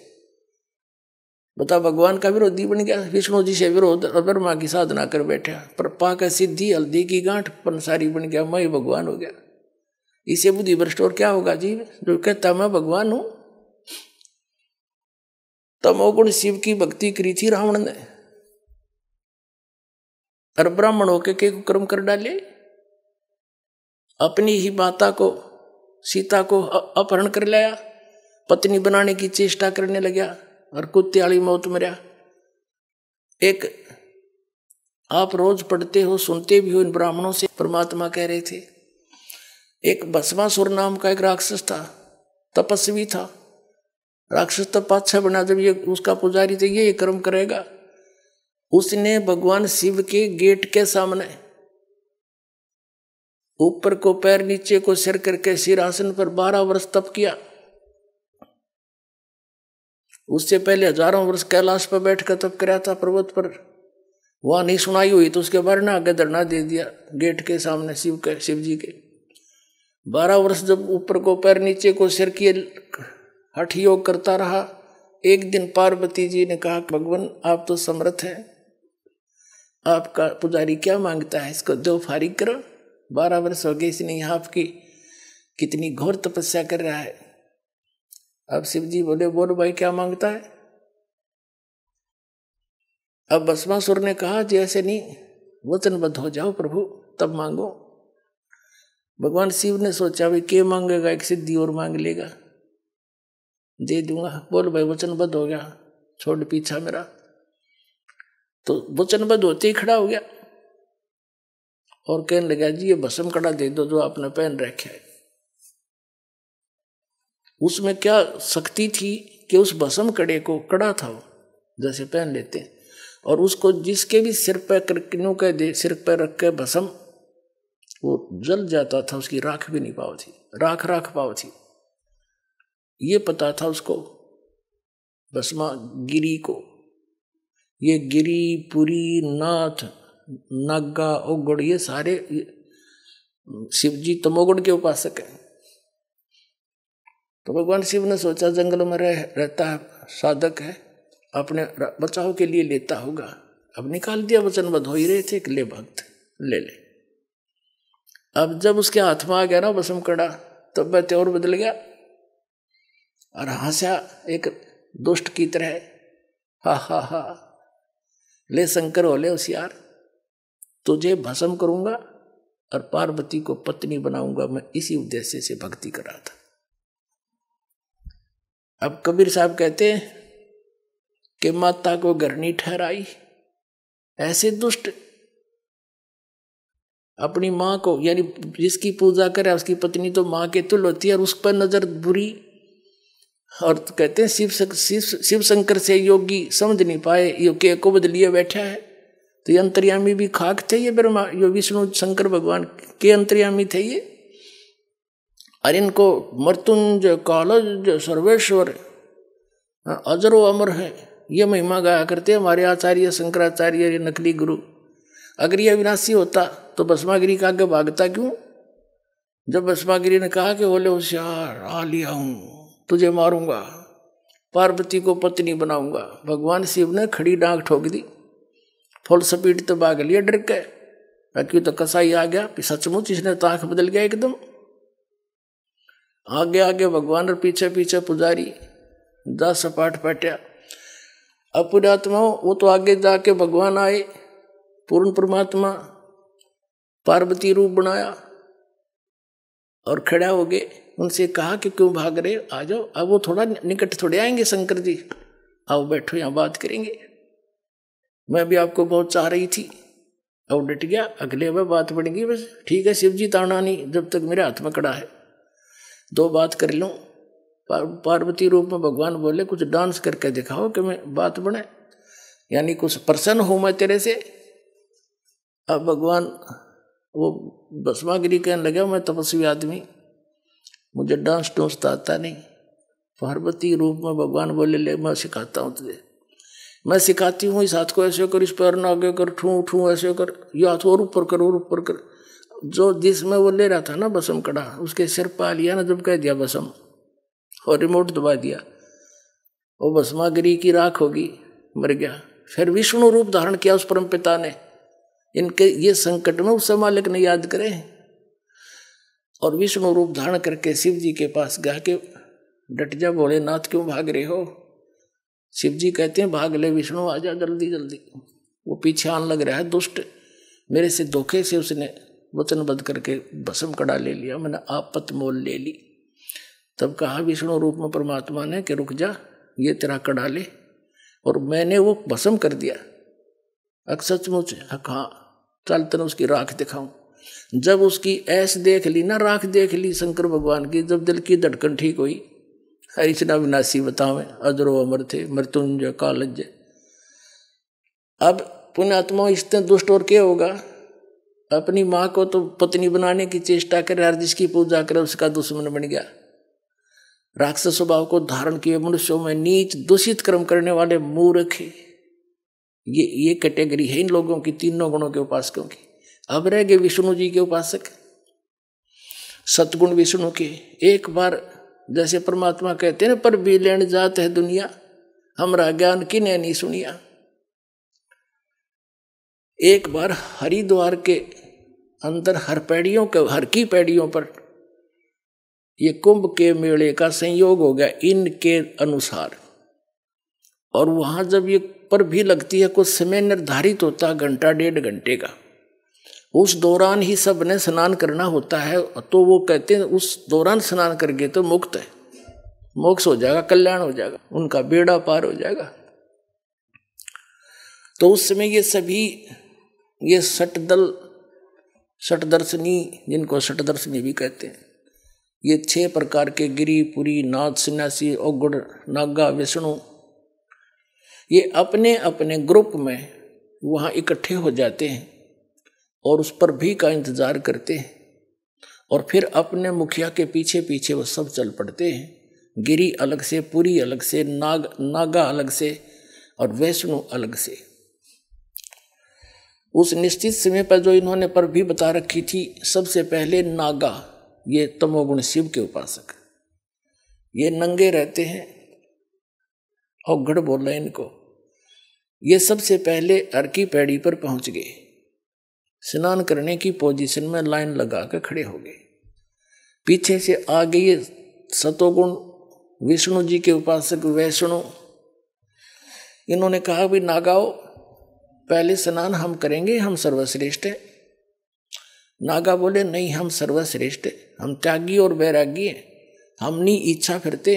बता, भगवान का विरोधी बन गया, विष्णु जी से विरोध, ब्रह्मा की साधना कर बैठा, पर पाकर सिद्धि हल्दी की गांठ पंसारी बन गया, मैं भगवान हो गया। इसे बुद्धि भ्रष्ट और क्या होगा जी? जो कहता मैं भगवान हूं। तमोगुण शिव की भक्ति करी थी रावण ने, और ब्राह्मण होके के कर्म कर डाले। अपनी ही माता को, सीता को अपहरण कर लिया, पत्नी बनाने की चेष्टा करने लगा, और कुत्ते वाली मौत मरा। एक आप रोज पढ़ते हो, सुनते भी हो इन ब्राह्मणों से, परमात्मा कह रहे थे, एक भस्मासुर नाम का एक राक्षस था, तपस्वी था। राक्षस तब पाछा बना, जब ये उसका पुजारी थे, ये कर्म करेगा। उसने भगवान शिव के गेट के सामने ऊपर को पैर नीचे को सिर करके सिरासन पर 12 वर्ष तप किया। उससे पहले हजारों वर्ष कैलाश पर बैठकर तप कराया था पर्वत पर। वहां नहीं सुनाई हुई तो उसके बारे में आगे धरना दे दिया गेट के सामने शिव जी के। 12 वर्ष जब ऊपर को पैर नीचे को सिर किए हठ योग करता रहा। एक दिन पार्वती जी ने कहा, भगवान आप तो समर्थ हैं, आपका पुजारी क्या मांगता है, इसको दो फारिग करो। 12 वर्ष हो गए इसने यहाँ आपकी कितनी घोर तपस्या कर रहा है। अब शिव जी बोले, बोल भाई क्या मांगता है? अब भस्मासुर ने कहा, जी ऐसे नहीं, वचनबद्ध हो जाओ प्रभु, तब मांगो। भगवान शिव ने सोचा भाई क्या मांगेगा, एक सिद्धि और मांग लेगा, दे दूंगा। बोल भाई वचनबद्ध हो गया, छोड़ पीछा मेरा। तो वचनबद्ध होते ही खड़ा हो गया और कहने लगा, जी ये भस्म कड़ा दे दो जो आपने पहन रखा है। उसमें क्या शक्ति थी कि उस भस्म कड़े को, कड़ा था वो जैसे पहन लेते हैं, और उसको जिसके भी सिर पर सिर पर रख के भस्म वो जल जाता था, उसकी राख भी नहीं पाव थी, राख पाव थी। ये पता था उसको भस्मा गिरी को। ये गिरी, पुरी, नाथ, नागा, ओगड़, ये सारे शिवजी तमोगुण के उपासक हैं। तो भगवान शिव ने सोचा जंगल में रहता है, साधक है, अपने बचाव के लिए लेता होगा। अब निकाल दिया, वचनबद्ध हो ही रहे थे कि ले भक्त ले ले। अब जब उसके हाथ में आ गया ना भस्म कड़ा, तब वह त्योर बदल गया और हंसा एक दुष्ट की तरह, हा, ले शंकर हो ले होशियार, तुझे भस्म करूंगा और पार्वती को पत्नी बनाऊंगा। मैं इसी उद्देश्य से भक्ति कर रहा था। अब कबीर साहब कहते हैं कि माता को घर नहीं ठहराई, ऐसे दुष्ट अपनी माँ को, यानी जिसकी पूजा करे उसकी पत्नी तो माँ के तुल्य होती है, और उस पर नजर बुरी। और कहते हैं शिव शंकर से योगी समझ नहीं पाए, यो को बदलिए बैठा है। तो ये अंतर्यामी भी खाक थे, ये ब्रह्मा, यो विष्णु शंकर भगवान के अंतर्यामी थे ये। और इनको मृत्युंजय कालज सर्वेश्वर अजरो अमर है, ये महिमा गाया करते हमारे आचार्य शंकराचार्य, ये नकली गुरु। अगर ये अविनाशी होता तो भस्मागिरी का आगे भागता क्यों? जब भस्मागिरी ने कहा कि बोले होशियार आ लिया हूं, तुझे मारूंगा, पार्वती को पत्नी बनाऊंगा, भगवान शिव ने खड़ी डांग ठोक दी, फुल स्पीड तो भाग लिया डर के। क्यों तो कसाई आ गया, सचमुच इसने तो आंख बदल गया एकदम। आगे आगे भगवान और पीछे पीछे पुजारी, 10 सपाट पट्या। अब पुण्यात्माओं, वो तो आगे जाके भगवान आए, पूर्ण परमात्मा, पार्वती रूप बनाया और खड़ा हो गए। उनसे कहा कि क्यों भाग रहे, आ जाओ। अब वो थोड़ा निकट थोड़े आएंगे शंकर जी, आओ बैठो यहाँ बात करेंगे, मैं भी आपको बहुत चाह रही थी। अब डट गया, अगले में बात बढ़ेगी बस, ठीक है शिव जी ताना नहीं, जब तक मेरे हाथ में कड़ा है, 2 बात कर लूँ। पार्वती रूप में भगवान बोले कुछ डांस करके दिखाओ कि मैं बात बने, यानी कुछ प्रसन्न हूँ मैं तेरे से। अब भगवान वो भस्मागिरी कहने लगा, मैं तपस्वी आदमी, मुझे डांस डोंस तो आता नहीं। पार्वती रूप में भगवान बोले ले मैं सिखाता हूँ तुझे, मैं सिखाती हूँ, इस हाथ को ऐसे कर, इस पैर ना आगे कर, ठू ठू ऐसे कर, ये हाथ और ऊपर कर और ऊपर कर। जो जिसमें वो ले रहा था ना बसम कड़ा, उसके सिर पा लिया ना, जब कह दिया बसम और रिमोट दबा दिया, वो भस्मागिरी की राख होगी, मर गया। फिर विष्णु रूप धारण किया उस परम पिता ने, इनके ये संकट में उस मालिक ने याद करे, और विष्णु रूप धारण करके शिव जी के पास गया कि डट जा भोलेनाथ, क्यों भाग रहे हो? शिव जी कहते हैं भाग ले विष्णु, आ जा जल्दी जल्दी। वो पीछे आने लग रहा है दुष्ट, मेरे से धोखे से उसने वचनबद्ध करके भस्म कड़ा ले लिया, मैंने आपत मोल ले ली। तब कहा विष्णु रूप में परमात्मा ने कि रुक जा, ये तेरा कड़ा ले, और मैंने वो भस्म कर दिया। सचमुच हाँ, चल तेने उसकी राख दिखाऊं। जब उसकी ऐस देख ली ना, राख देख ली शंकर भगवान की, जब दिल की धड़कन ठीक हुई, हरिचना विनाशी बतावे अजरो अमर थे, मृत्युंजय कालज। अब पुण्यात्मा इतने दुष्ट और क्या होगा, अपनी माँ को तो पत्नी बनाने की चेष्टा करे, हर जिसकी पूजा करे उसका दुश्मन बन गया। राक्षस स्वभाव को धारण किए मनुष्यों में नीच दूषित कर्म करने वाले मूर्ख, ये कैटेगरी है इन लोगों की, 3 गुणों के उपासकों की। अब रह गए विष्णु जी के उपासक, सतगुण विष्णु के। एक बार जैसे परमात्मा कहते हैं ना, पर भी लेन जात है दुनिया, हमरा ज्ञान किने नहीं सुनिया। एक बार हरिद्वार के अंदर हर की पैड़ियों पर ये कुंभ के मेले का संयोग हो गया इनके अनुसार, और वहां जब ये पर भी लगती है, कुछ समय निर्धारित होता है, 1.5 घंटे का, उस दौरान ही सब ने स्नान करना होता है। तो वो कहते हैं उस दौरान स्नान करके तो मुक्त है, मोक्ष हो जाएगा, कल्याण हो जाएगा, उनका बेड़ा पार हो जाएगा। तो उस समय ये सभी ये षटदर्शनी, जिनको षटदर्शनी भी कहते हैं, ये 6 प्रकार के गिरी पुरी नाथ सन्यासी औगुड़ नागा विष्णु, ये अपने अपने ग्रुप में वहाँ इकट्ठे हो जाते हैं और उस पर भी का इंतजार करते हैं, और फिर अपने मुखिया के पीछे पीछे वो सब चल पड़ते हैं। गिरी अलग से, पुरी अलग से, नागा अलग से और वैष्णु अलग से। उस निश्चित समय पर जो इन्होंने पर भी बता रखी थी, सबसे पहले नागा, ये तमोगुण शिव के उपासक, ये नंगे रहते हैं, औगड़ बोला इनको। ये सबसे पहले हर की पैड़ी पर पहुंच गए, स्नान करने की पोजीशन में लाइन लगा कर खड़े हो गए। पीछे से आ गए सतोगुण विष्णु जी के उपासक वैष्णु। इन्होंने कहा भी नागाओ, पहले स्नान हम करेंगे, हम सर्वश्रेष्ठ हैं। नागा बोले नहीं, हम सर्वश्रेष्ठ, हम त्यागी और वैरागी हैं, हम नहीं इच्छा फिरते,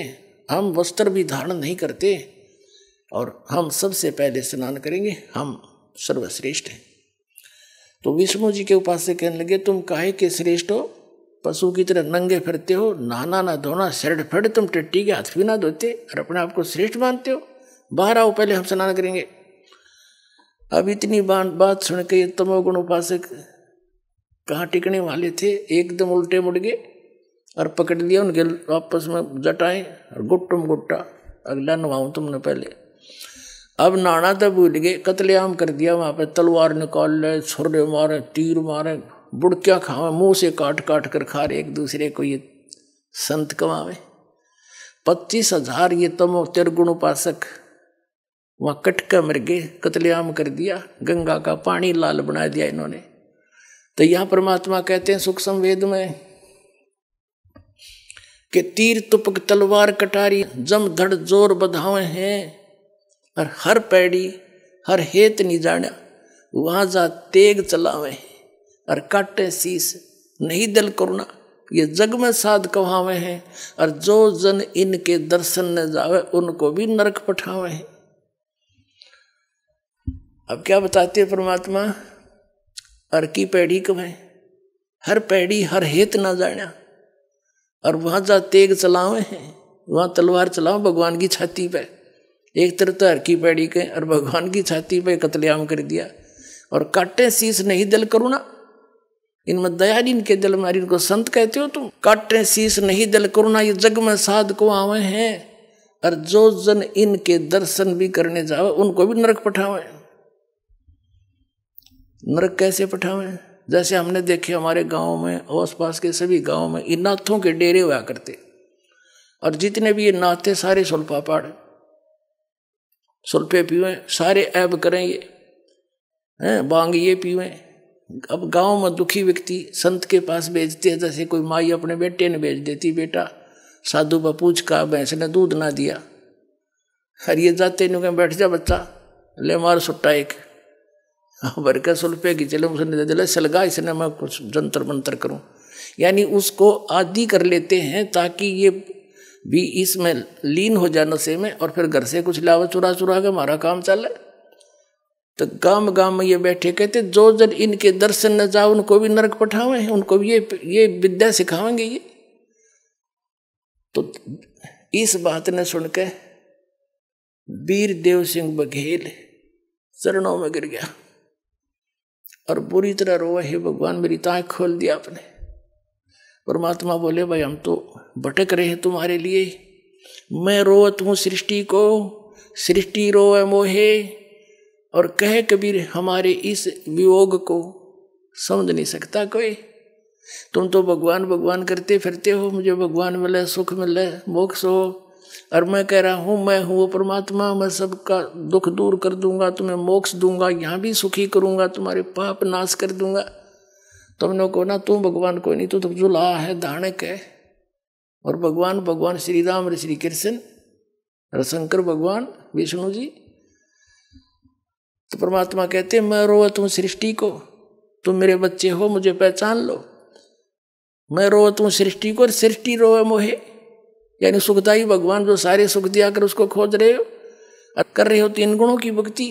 हम वस्त्र भी धारण नहीं करते, और हम सबसे पहले स्नान करेंगे, हम सर्वश्रेष्ठ हैं। तो विष्णु जी के उपासक कहने लगे, तुम काहे के श्रेष्ठ हो, पशु की तरह नंगे फिरते हो, नहाना ना धोना, शर्ट फट, तुम टट्टी के हाथ भी ना धोते और अपने आप को श्रेष्ठ मानते हो, बाहर आओ पहले हम स्नान करेंगे। अब इतनी बात सुन के तमोगुण उपासक कहाँ टिकने वाले थे, एकदम उल्टे मुड़ गए और पकड़ लिया उनके आपस में जटाएं और गुट्टुम गुट्टा, अगला नवाऊं तुमने पहले। अब नाना तो भूल गए, कत्लेआम कर दिया वहां पे, तलवार निकाल ले, छुरे मारे, तीर मारे, बुड़कियां खावे, मुंह से काट काट कर खा रहे एक दूसरे को, ये संत कमावे। 25,000 ये तमो तिरगुण उपासक वहां कटका मर गए, कत्लेआम कर दिया, गंगा का पानी लाल बना दिया इन्होंने। तो यहां परमात्मा कहते हैं सुख संवेद में कि तीर तुपक तलवार कटारी जम धड़ जोर बधावे हैं, और हर पैड़ी हर हेत नहीं जाना, वहां जा तेग चलावे और काटे शीस नहीं दिल करुणा, ये जग में साध कहावे हैं, और जो जन इनके दर्शन न जावे उनको भी नरक पठावे हैं। अब क्या बताते हैं परमात्मा, हर की पैड़ी कब है, हर पैड़ी हर हेत ना जाना, और वहां जा तेग चलावे हैं, वहां तलवार चलाओ भगवान की छाती पे। एक तरफ तो हर की पैड़ी के और भगवान की छाती पे कत्लेआम कर दिया, और काटे शीस नहीं दिल करुणा, इनमें दया नहीं इनके दिल में, इनको संत कहते हो तुम। काटे शीस नहीं दिल करुणा, ये जग में साध को आवे हैं, और जो जन इनके दर्शन भी करने जावे उनको भी नरक पठावे। नरक कैसे पठावे? जैसे हमने देखे हमारे गांव में, आस पास के सभी गांव में इन नाथों के डेरे हुआ करते, और जितने भी ये नाथ थे सारे सुल्फा पाड़, सुल्फे पीवे, सारे ऐब करें ये हैं, बांग ये पीवे। अब गांव में दुखी व्यक्ति संत के पास भेजते हैं, जैसे कोई माई अपने बेटे ने भेज देती, बेटा साधु पर पूछ का भैंस ने दूध ना दिया, और ये जाते नु बैठ जा बच्चा, ले मार सुट्टा एक भर के सुल्फे की, चलो उसने दिला सलगा, इसने मैं कुछ जंतर मंतर करूं, यानी उसको आदि कर लेते हैं ताकि ये भी इसमें लीन हो जाए नशे में, और फिर घर से कुछ लावा चुरा चुरा के हमारा काम चले। तो गांव गांव में ये बैठे कहते जो जन इनके दर्शन न जाओ उनको भी नरक पठावे हैं, उनको भी ये विद्या सिखावेंगे ये। तो इस बात ने सुनकर वीर देव सिंह बघेल चरणों में गिर गया और बुरी तरह रोए, हे भगवान मेरी ताँख खोल दिया आपने। परमात्मा बोले, भाई हम तो भटक रहे हैं तुम्हारे लिए, मैं रोवत हूँ सृष्टि को, सृष्टि रोए मोहे, और कहे कबीर हमारे इस वियोग को समझ नहीं सकता कोई। तुम तो भगवान भगवान करते फिरते हो, मुझे भगवान मिले, सुख मिले, मोक्ष हो, और मैं कह रहा हूँ मैं हूँ वो परमात्मा, मैं सबका दुख दूर कर दूंगा, तुम्हें मोक्ष दूंगा, यहाँ भी सुखी करूंगा, तुम्हारे पाप नाश कर दूंगा। तुमने को ना तू भगवान कोई नहीं, तू तो जुला है, दानक है, और भगवान भगवान श्री राम श्री कृष्ण रसंकर भगवान विष्णु जी। तो परमात्मा कहते हैं मैं रोवत हूँ सृष्टि को, तुम मेरे बच्चे हो, मुझे पहचान लो। मैं रोवत हूँ सृष्टि को और सृष्टि रोवे मोहे, यानी सुखदाई भगवान जो सारे सुख दिया कर उसको खोज रहे हो और कर रहे हो 3 गुणों की भक्ति।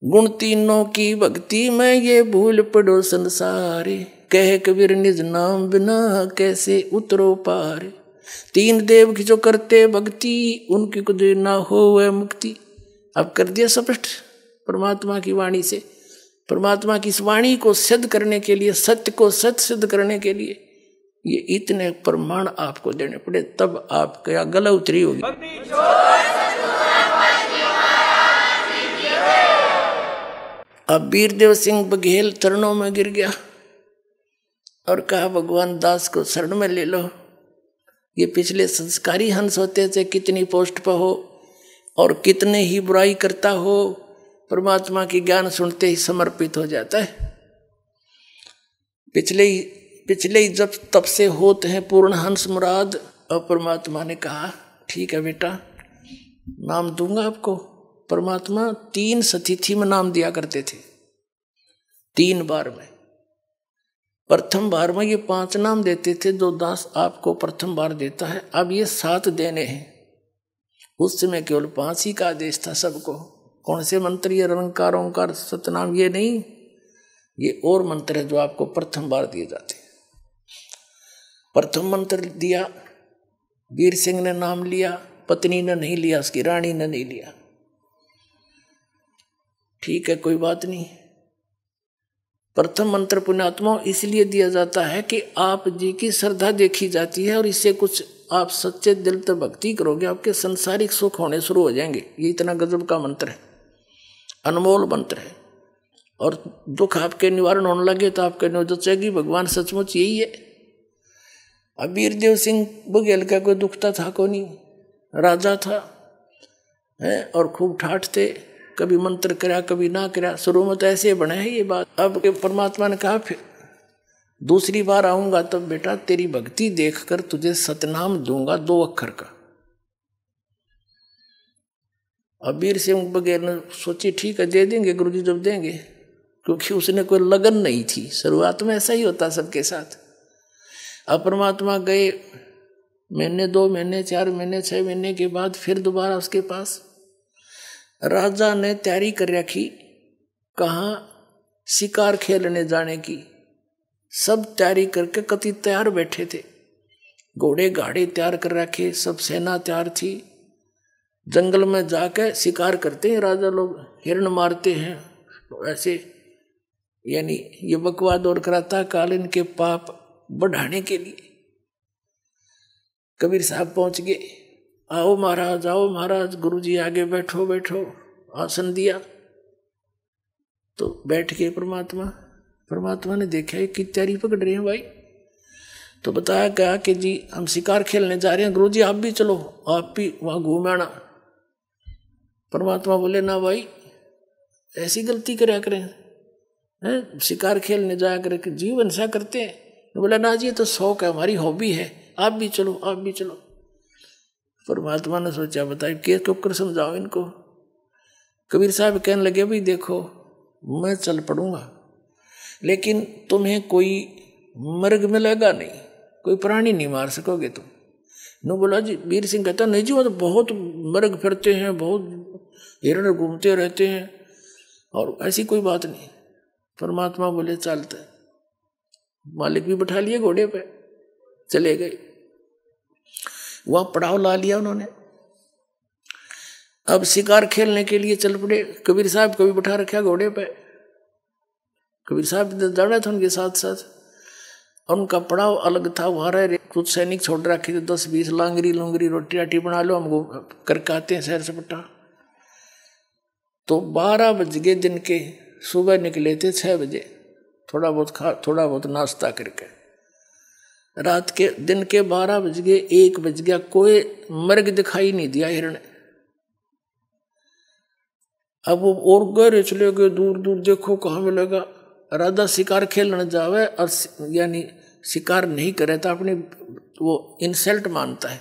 गुण 3 की भक्ति में ये भूल पड़ो संसारे, कहे कबीर निज नाम बिना कैसे उतरो पार। 3 देव की जो करते भक्ति, उनकी कुछ ना हो वह मुक्ति। अब कर दिया स्पष्ट परमात्मा की वाणी से। परमात्मा की इस वाणी को सिद्ध करने के लिए, सत्य को सत्य सिद्ध करने के लिए ये इतने प्रमाण आपको देने पड़े, तब आप क्या गला उतरी होगी। अब वीरदेव सिंह बघेल चरणों में गिर गया और कहा भगवान दास को शरण में ले लो। ये पिछले संस्कारी हंस होते थे, कितनी पोस्ट पर हो और कितने ही बुराई करता हो, परमात्मा की ज्ञान सुनते ही समर्पित हो जाता है। पिछले ही जब तब से होते हैं पूर्ण हंस मुराद। और परमात्मा ने कहा ठीक है बेटा, नाम दूंगा आपको। परमात्मा 3 सतिथि में नाम दिया करते थे, 3 बार में। प्रथम बार में ये 5 नाम देते थे, जो दास आपको प्रथम बार देता है। अब ये 7 देने हैं। उस समय केवल 5 ही का आदेश था सबको, कौन से मंत्र? ये निरंकार ओंकार सतनाम ये नहीं, ये और मंत्र है जो आपको प्रथम बार दिए जाते हैं। प्रथम मंत्र दिया, वीर सिंह ने नाम लिया, पत्नी ने नहीं लिया, उसकी रानी ने नहीं लिया। ठीक है, कोई बात नहीं। प्रथम मंत्र पुण्यात्मा इसलिए दिया जाता है कि आप जी की श्रद्धा देखी जाती है, और इससे कुछ आप सच्चे दिल से भक्ति करोगे, आपके संसारिक सुख होने शुरू हो जाएंगे। ये इतना गजब का मंत्र है, अनमोल मंत्र है। और दुख आपके निवारण होने लगे तो आपके नोचेगी भगवान सचमुच यही है। अब वीरदेव सिंह बघेल का कोई दुखता था को नहीं, राजा था है, और खूब ठाठ थे, कभी मंत्र करा कभी ना करा। शुरू में तो ऐसे बने है ये बात। अब के परमात्मा ने कहा फिर दूसरी बार आऊंगा तब बेटा तेरी भक्ति देखकर तुझे सतनाम दूंगा 2 अक्षर का। अब वीर सिंह बघेल ने सोची ठीक है दे देंगे गुरुजी जब देंगे, क्योंकि उसने कोई लगन नहीं थी। शुरुआत में ऐसा ही होता सबके साथ। अब परमात्मा गए, महीने 2 महीने 4 महीने 6 महीने के बाद फिर दोबारा उसके पास। राजा ने तैयारी कर रखी, कहाँ शिकार खेलने जाने की, सब तैयारी करके कति तैयार बैठे थे। घोड़े गाड़े तैयार कर रखे, सब सेना तैयार थी। जंगल में जाकर शिकार करते हैं राजा लोग, हिरण मारते हैं ऐसे, यानी ये बकवाद और कराता काल इनके पाप बढ़ाने के लिए। कबीर साहब पहुंच गए, आओ महाराज गुरुजी आगे बैठो बैठो। आसन दिया तो बैठ गए परमात्मा ने देखा कि तैयारी पकड़ रहे हैं भाई, तो बताया क्या कि जी हम शिकार खेलने जा रहे हैं, गुरुजी आप भी चलो, आप भी वहां घूम आना। परमात्मा बोले ना भाई ऐसी गलती कराया करें हैं, शिकार खेलने जाया करें, जीवन सा करते हैं। बोला ना जी तो शौक है, हमारी हॉबी है, आप भी चलो। परमात्मा ने सोचा बताइए के कर समझाओ इनको। कबीर साहब कहने लगे भाई देखो मैं चल पड़ूंगा, लेकिन तुम्हें कोई मर्ग मिलेगा नहीं, कोई प्राणी नहीं मार सकोगे तुम। नो बोला जी, वीर सिंह कहता नहीं जी वो तो बहुत मर्ग फिरते हैं, बहुत हिरण घूमते रहते हैं, और ऐसी कोई बात नहीं। परमात्मा बोले चलते, मालिक भी बैठा लिए घोड़े पे, चले गए। वहां पड़ाव ला लिया उन्होंने। अब शिकार खेलने के लिए चल पड़े। कबीर साहब को भी बैठा रखा घोड़े पे, कबीर साहब जाना था उनके साथ साथ। उनका पड़ाव अलग था, वहां रहे कुछ सैनिक छोड़ रखे थे, 10-20 लांगरी लुंगरी रोटी राटी बना लो, हम करके आते हैं शहर से पट्टा। तो 12 बज गए दिन के, सुबह निकले थे 6 बजे, थोड़ा बहुत नाश्ता करके। रात के दिन के 12 बज गए, 1 बज गया, कोई मर्ग दिखाई नहीं दिया हिरण। अब वो और गहरे चले गए, दूर दूर देखो कहाँ मिलेगा। राजा शिकार खेलने जावे और यानी शिकार नहीं करे तो अपनी वो इंसल्ट मानता है।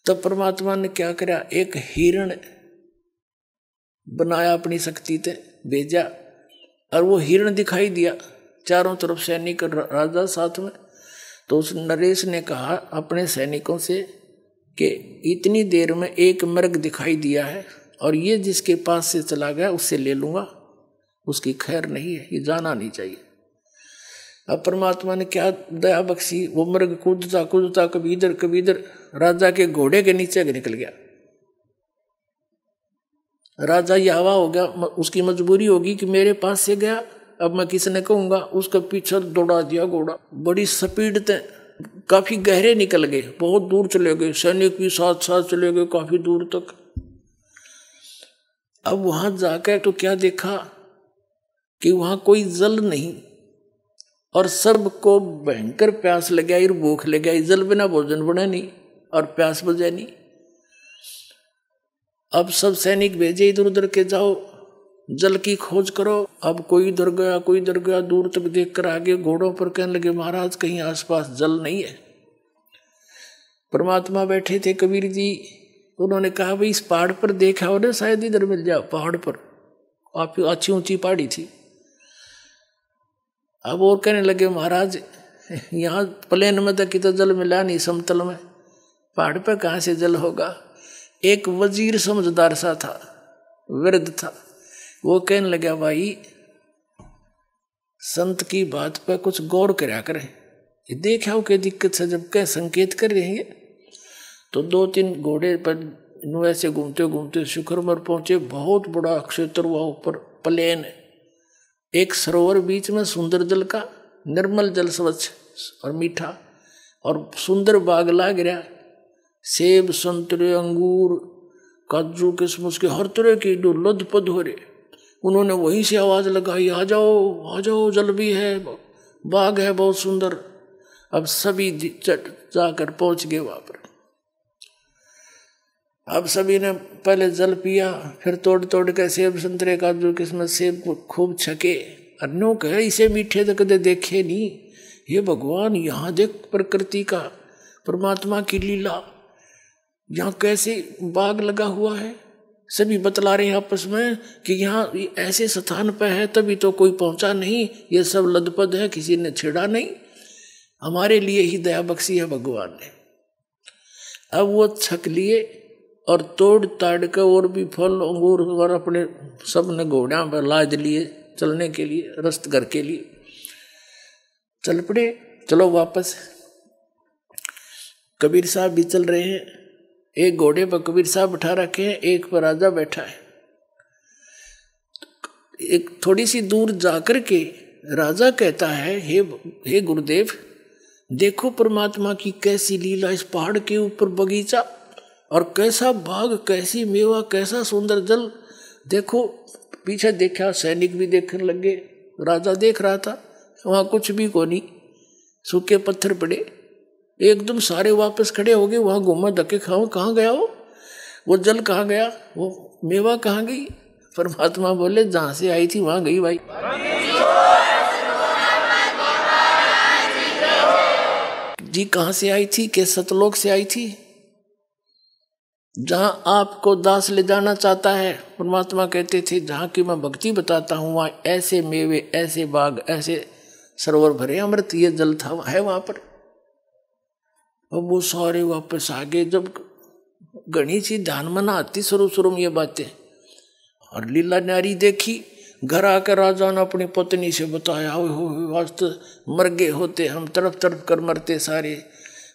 तब परमात्मा ने क्या करा, एक हिरण बनाया अपनी शक्ति से, भेजा, और वो हिरण दिखाई दिया चारों तरफ सैनिक राजा साथ में। तो उस नरेश ने कहा अपने सैनिकों से कि इतनी देर में एक मृग दिखाई दिया है, और ये जिसके पास से चला गया उससे ले लूंगा, उसकी खैर नहीं है, ये जाना नहीं चाहिए। अब परमात्मा ने क्या दया बख्शी, वो मृग कूदता कभी इधर राजा के घोड़े के नीचे निकल गया। राजा यावा हो गया, उसकी मजबूरी होगी कि मेरे पास से गया, अब मैं किसने कहूंगा, उसका पीछे दौड़ा दिया घोड़ा। बड़ी स्पीड से काफी गहरे निकल गए, बहुत दूर चले गए, सैनिक भी साथ साथ चले गए काफी दूर तक। अब वहां जाकर तो क्या देखा कि वहां कोई जल नहीं, और सबको भयंकर प्यास लग गई, भूख लग गई, जल बिना भोजन बना नहीं और प्यास बुझे नहीं। अब सब सैनिक भेजे इधर उधर के, जाओ जल की खोज करो। अब कोई इधर गया कोई इधर गया, दूर तक देख कर आगे घोड़ों पर कहने लगे महाराज कहीं आसपास जल नहीं है। परमात्मा बैठे थे कबीर जी, उन्होंने कहा भाई इस पहाड़ पर देखा हो ना, शायद इधर मिल जाओ। पहाड़ पर काफी अच्छी ऊंची पहाड़ी थी। अब और कहने लगे महाराज यहाँ प्लेन में तो कितना जल मिला नहीं, समतल में, पहाड़ पर कहाँ से जल होगा। एक वजीर समझदार सा था, वृद्ध था। वो कहने लगा भाई संत की बात पर कुछ गौर करा करें, देखा क्या दिक्कत है, जब कह संकेत कर रहे हैं। तो 2-3 घोड़े पर ऐसे घूमते घूमते शिखर पहुंचे। बहुत बड़ा क्षेत्र हुआ, ऊपर प्लेन, एक सरोवर बीच में, सुंदर जल का, निर्मल जल, स्वच्छ और मीठा, और सुंदर बाग लाग रहा, सेब संतरे अंगूर काजू किशमिश के हर तरह की जो लदपद हो रहे। उन्होंने वहीं से आवाज लगाई, आ जाओ जल भी है, बाग है बहुत सुंदर। अब सभी जाकर पहुंच गए वहां पर। अब सभी ने पहले जल पिया, फिर तोड़ तोड़ के सेब संतरे काजू किस्मत सेब खूब छके। अन्यों कहे इसे मीठे तो कदे देखे नहीं, ये भगवान यहाँ देख प्रकृति का, परमात्मा की लीला, यहाँ कैसे बाग लगा हुआ है। सभी बतला रहे हैं आपस में कि यहाँ ऐसे स्थान पर है, तभी तो कोई पहुंचा नहीं, ये सब लदपद है, किसी ने छेड़ा नहीं, हमारे लिए ही दया बख्शी है भगवान ने। अब वो छक लिए और तोड़ ताड़ के और भी फल अंगूर और अपने सब ने घोड़ियां पर लाद लिए चलने के लिए, रस्त घर के लिए चल पड़े। चलो वापस। कबीर साहब भी चल रहे हैं, एक घोड़े पर कबीर साहब बैठा रखे हैं, एक पर राजा बैठा है। एक थोड़ी सी दूर जाकर के राजा कहता है, हे गुरुदेव, देखो परमात्मा की कैसी लीला, इस पहाड़ के ऊपर बगीचा और कैसा बाग, कैसी मेवा, कैसा सुंदर जल। देखो पीछे देखा, सैनिक भी देखने लगे, राजा देख रहा था, वहां कुछ भी को नहीं, सूखे पत्थर पड़े। एकदम सारे वापस खड़े हो गए, वहां घूमा धक्के खाओ, कहाँ गया वो जल कहाँ गया, वो मेवा कहाँ गई। परमात्मा बोले जहां से आई थी वहां गई भाई। जी कहाँ से आई थी, के सतलोक से आई थी, जहां आपको दास ले जाना चाहता है। परमात्मा कहते थे जहां की मैं भक्ति बताता हूं वहां ऐसे मेवे, ऐसे बाग, ऐसे सरोवर भरे, अमृत ये जल था है वहां पर। अब वो सारे वापस आ गए। जब घनी सी ध्यान में ना आती शुरू में ये बातें, और लीला न्यारी देखी, घर आकर राजा ने अपनी पत्नी से बताया, हो वास्तव मर गए होते हम, तड़प तड़प कर मरते सारे।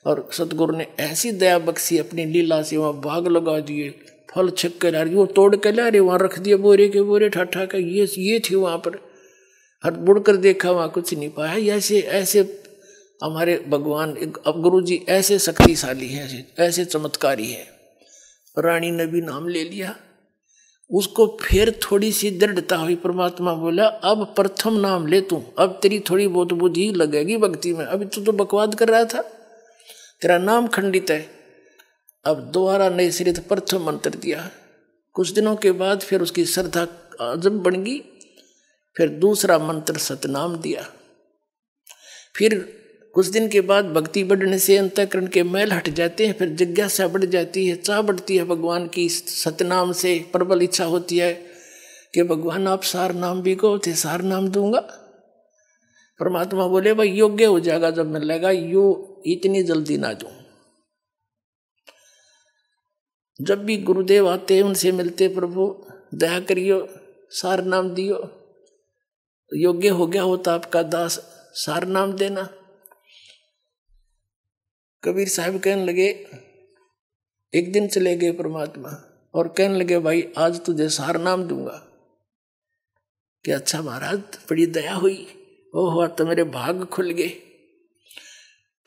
और सतगुरु ने ऐसी दया बख्शी अपनी लीला से, वहाँ बाग लगा दिए, फल छक कर आ रही, वो तोड़ के ला रहे, वहाँ रख दिए बोरे के बोरे ठाठा का, ये थी वहाँ पर। हर मुड़ कर देखा वहाँ कुछ नहीं पाया। ऐसे ऐसे हमारे भगवान, अब गुरु जी ऐसे शक्तिशाली हैं, ऐसे चमत्कारी है। रानी ने भी नाम ले लिया, उसको फिर थोड़ी सी दृढ़ता हुई। परमात्मा बोला अब प्रथम नाम ले तू, अब तेरी थोड़ी बहुत बुद्धि लगेगी भक्ति में, अभी तू तो बकवाद कर रहा था, तेरा नाम खंडित है। अब दोबारा नए सिरे से प्रथम मंत्र दिया। कुछ दिनों के बाद फिर उसकी श्रद्धा अजब बन गई, फिर दूसरा मंत्र सतनाम दिया। फिर कुछ दिन के बाद भक्ति बढ़ने से अंतःकरण के मैल हट जाते हैं, फिर जिज्ञासा बढ़ जाती है, चाह बढ़ती है भगवान की। सतनाम से प्रबल इच्छा होती है कि भगवान आप सार नाम भी को थे, सार नाम दूंगा। परमात्मा बोले भाई योग्य हो जाएगा जब मिलेगा, यो इतनी जल्दी ना दूं। जब भी गुरुदेव आते उनसे मिलते, प्रभु दया करियो, सार नाम दियो, योग्य हो गया होता आपका दास, सार नाम देना। कबीर साहब कहने लगे, एक दिन चले गए परमात्मा और कहने लगे भाई आज तुझे सार नाम दूंगा। कि अच्छा महाराज बड़ी दया हुई, ओह तो मेरे भाग खुल गए।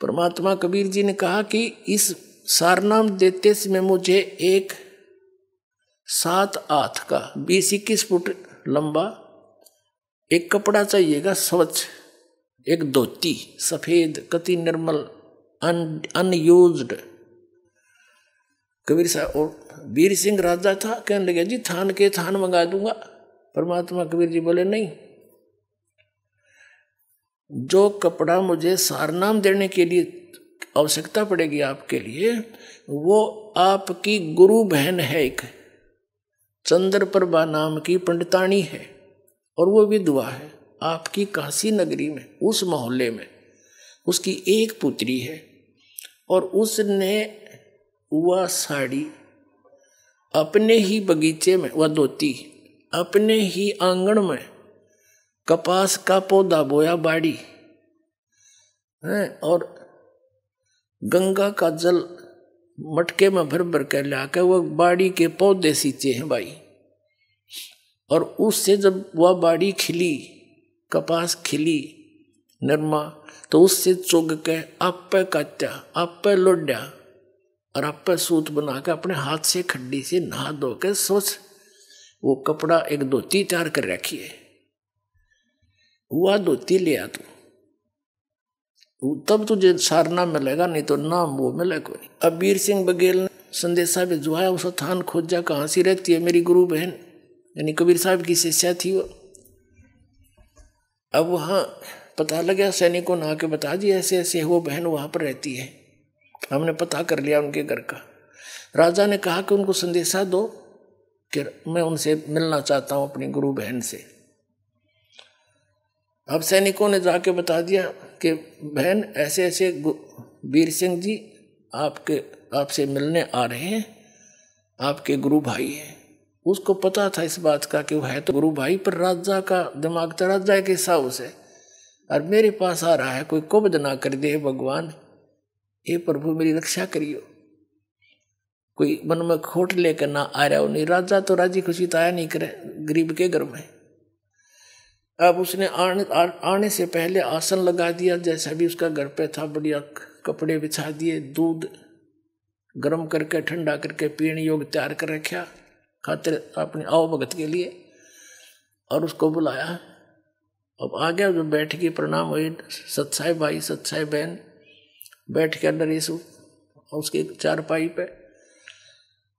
परमात्मा कबीर जी ने कहा कि इस सार नाम देते समय मुझे एक 7 हाथ का 20-21 फुट लंबा एक कपड़ा चाहिएगा, स्वच्छ, एक धोती सफेद कति निर्मल अनयूज्ड। कबीर साहब और वीर सिंह राजा था, कहने लगे जी थान के थान मंगा दूंगा। परमात्मा कबीर जी बोले नहीं, जो कपड़ा मुझे सारनाम देने के लिए आवश्यकता पड़ेगी आपके लिए, वो आपकी गुरु बहन है, एक चंद्रप्रभा नाम की पंडितानी है, और वो विधवा है आपकी काशी नगरी में, उस मोहल्ले में उसकी एक पुत्री है, और उसने वह साड़ी अपने ही बगीचे में वह धोती, अपने ही आंगन में कपास का पौधा बोया बाड़ी है, और गंगा का जल मटके में भर भर कर लाकर वह बाड़ी के पौधे सींचे हैं भाई। और उससे जब वह बाड़ी खिली, कपास खिली, नरमा, तो उससे चुग के आप पे काटा, आप पे लोड्या और आप पे सूत बना के अपने हाथ से खड्डी से नहा धो के सोच वो कपड़ा एक धोती तैयार कर रखी है। वह धोती ले आ तू, तब तुझे सारना मिलेगा, नहीं तो नाम वो मिलेगा नहीं। अब वीर सिंह बघेल ने संदेशा भिजवाया, उस थान खोजा कहाँ सी रहती है मेरी गुरु बहन, यानी कबीर साहब की शिष्या थी वो। अब वहाँ पता लगा, सैनिकों ने आके बता दिया ऐसे ऐसे वो बहन वहाँ पर रहती है। हमने पता कर लिया उनके घर का। राजा ने कहा कि उनको संदेशा दो कि मैं उनसे मिलना चाहता हूँ अपनी गुरु बहन से। अब सैनिकों ने जाके बता दिया कि बहन ऐसे ऐसे वीर सिंह जी आपसे मिलने आ रहे हैं, आपके गुरु भाई हैं। उसको पता था इस बात का कि वो है तो गुरु भाई, पर राजा का दिमाग तो राजा के हिसाब से, और मेरे पास आ रहा है, कोई कुबद ना कर दे भगवान, हे प्रभु मेरी रक्षा करियो, कोई मन में खोट लेकर ना आ रहा हो। नहीं, राजा तो राजी खुशी तो आया नहीं करे गरीब के घर में। अब उसने आने से पहले आसन लगा दिया, जैसा भी उसका घर पे था, बढ़िया कपड़े बिछा दिए, दूध गर्म करके ठंडा करके पीने योग्य तैयार कर रखा खातिर अपने आओ भगत के लिए, और उसको बुलाया। अब आ गया, जो बैठ के प्रणाम हुए, सत्साई भाई सत्साई बहन बैठ के नरेश उसके चारपाई पे,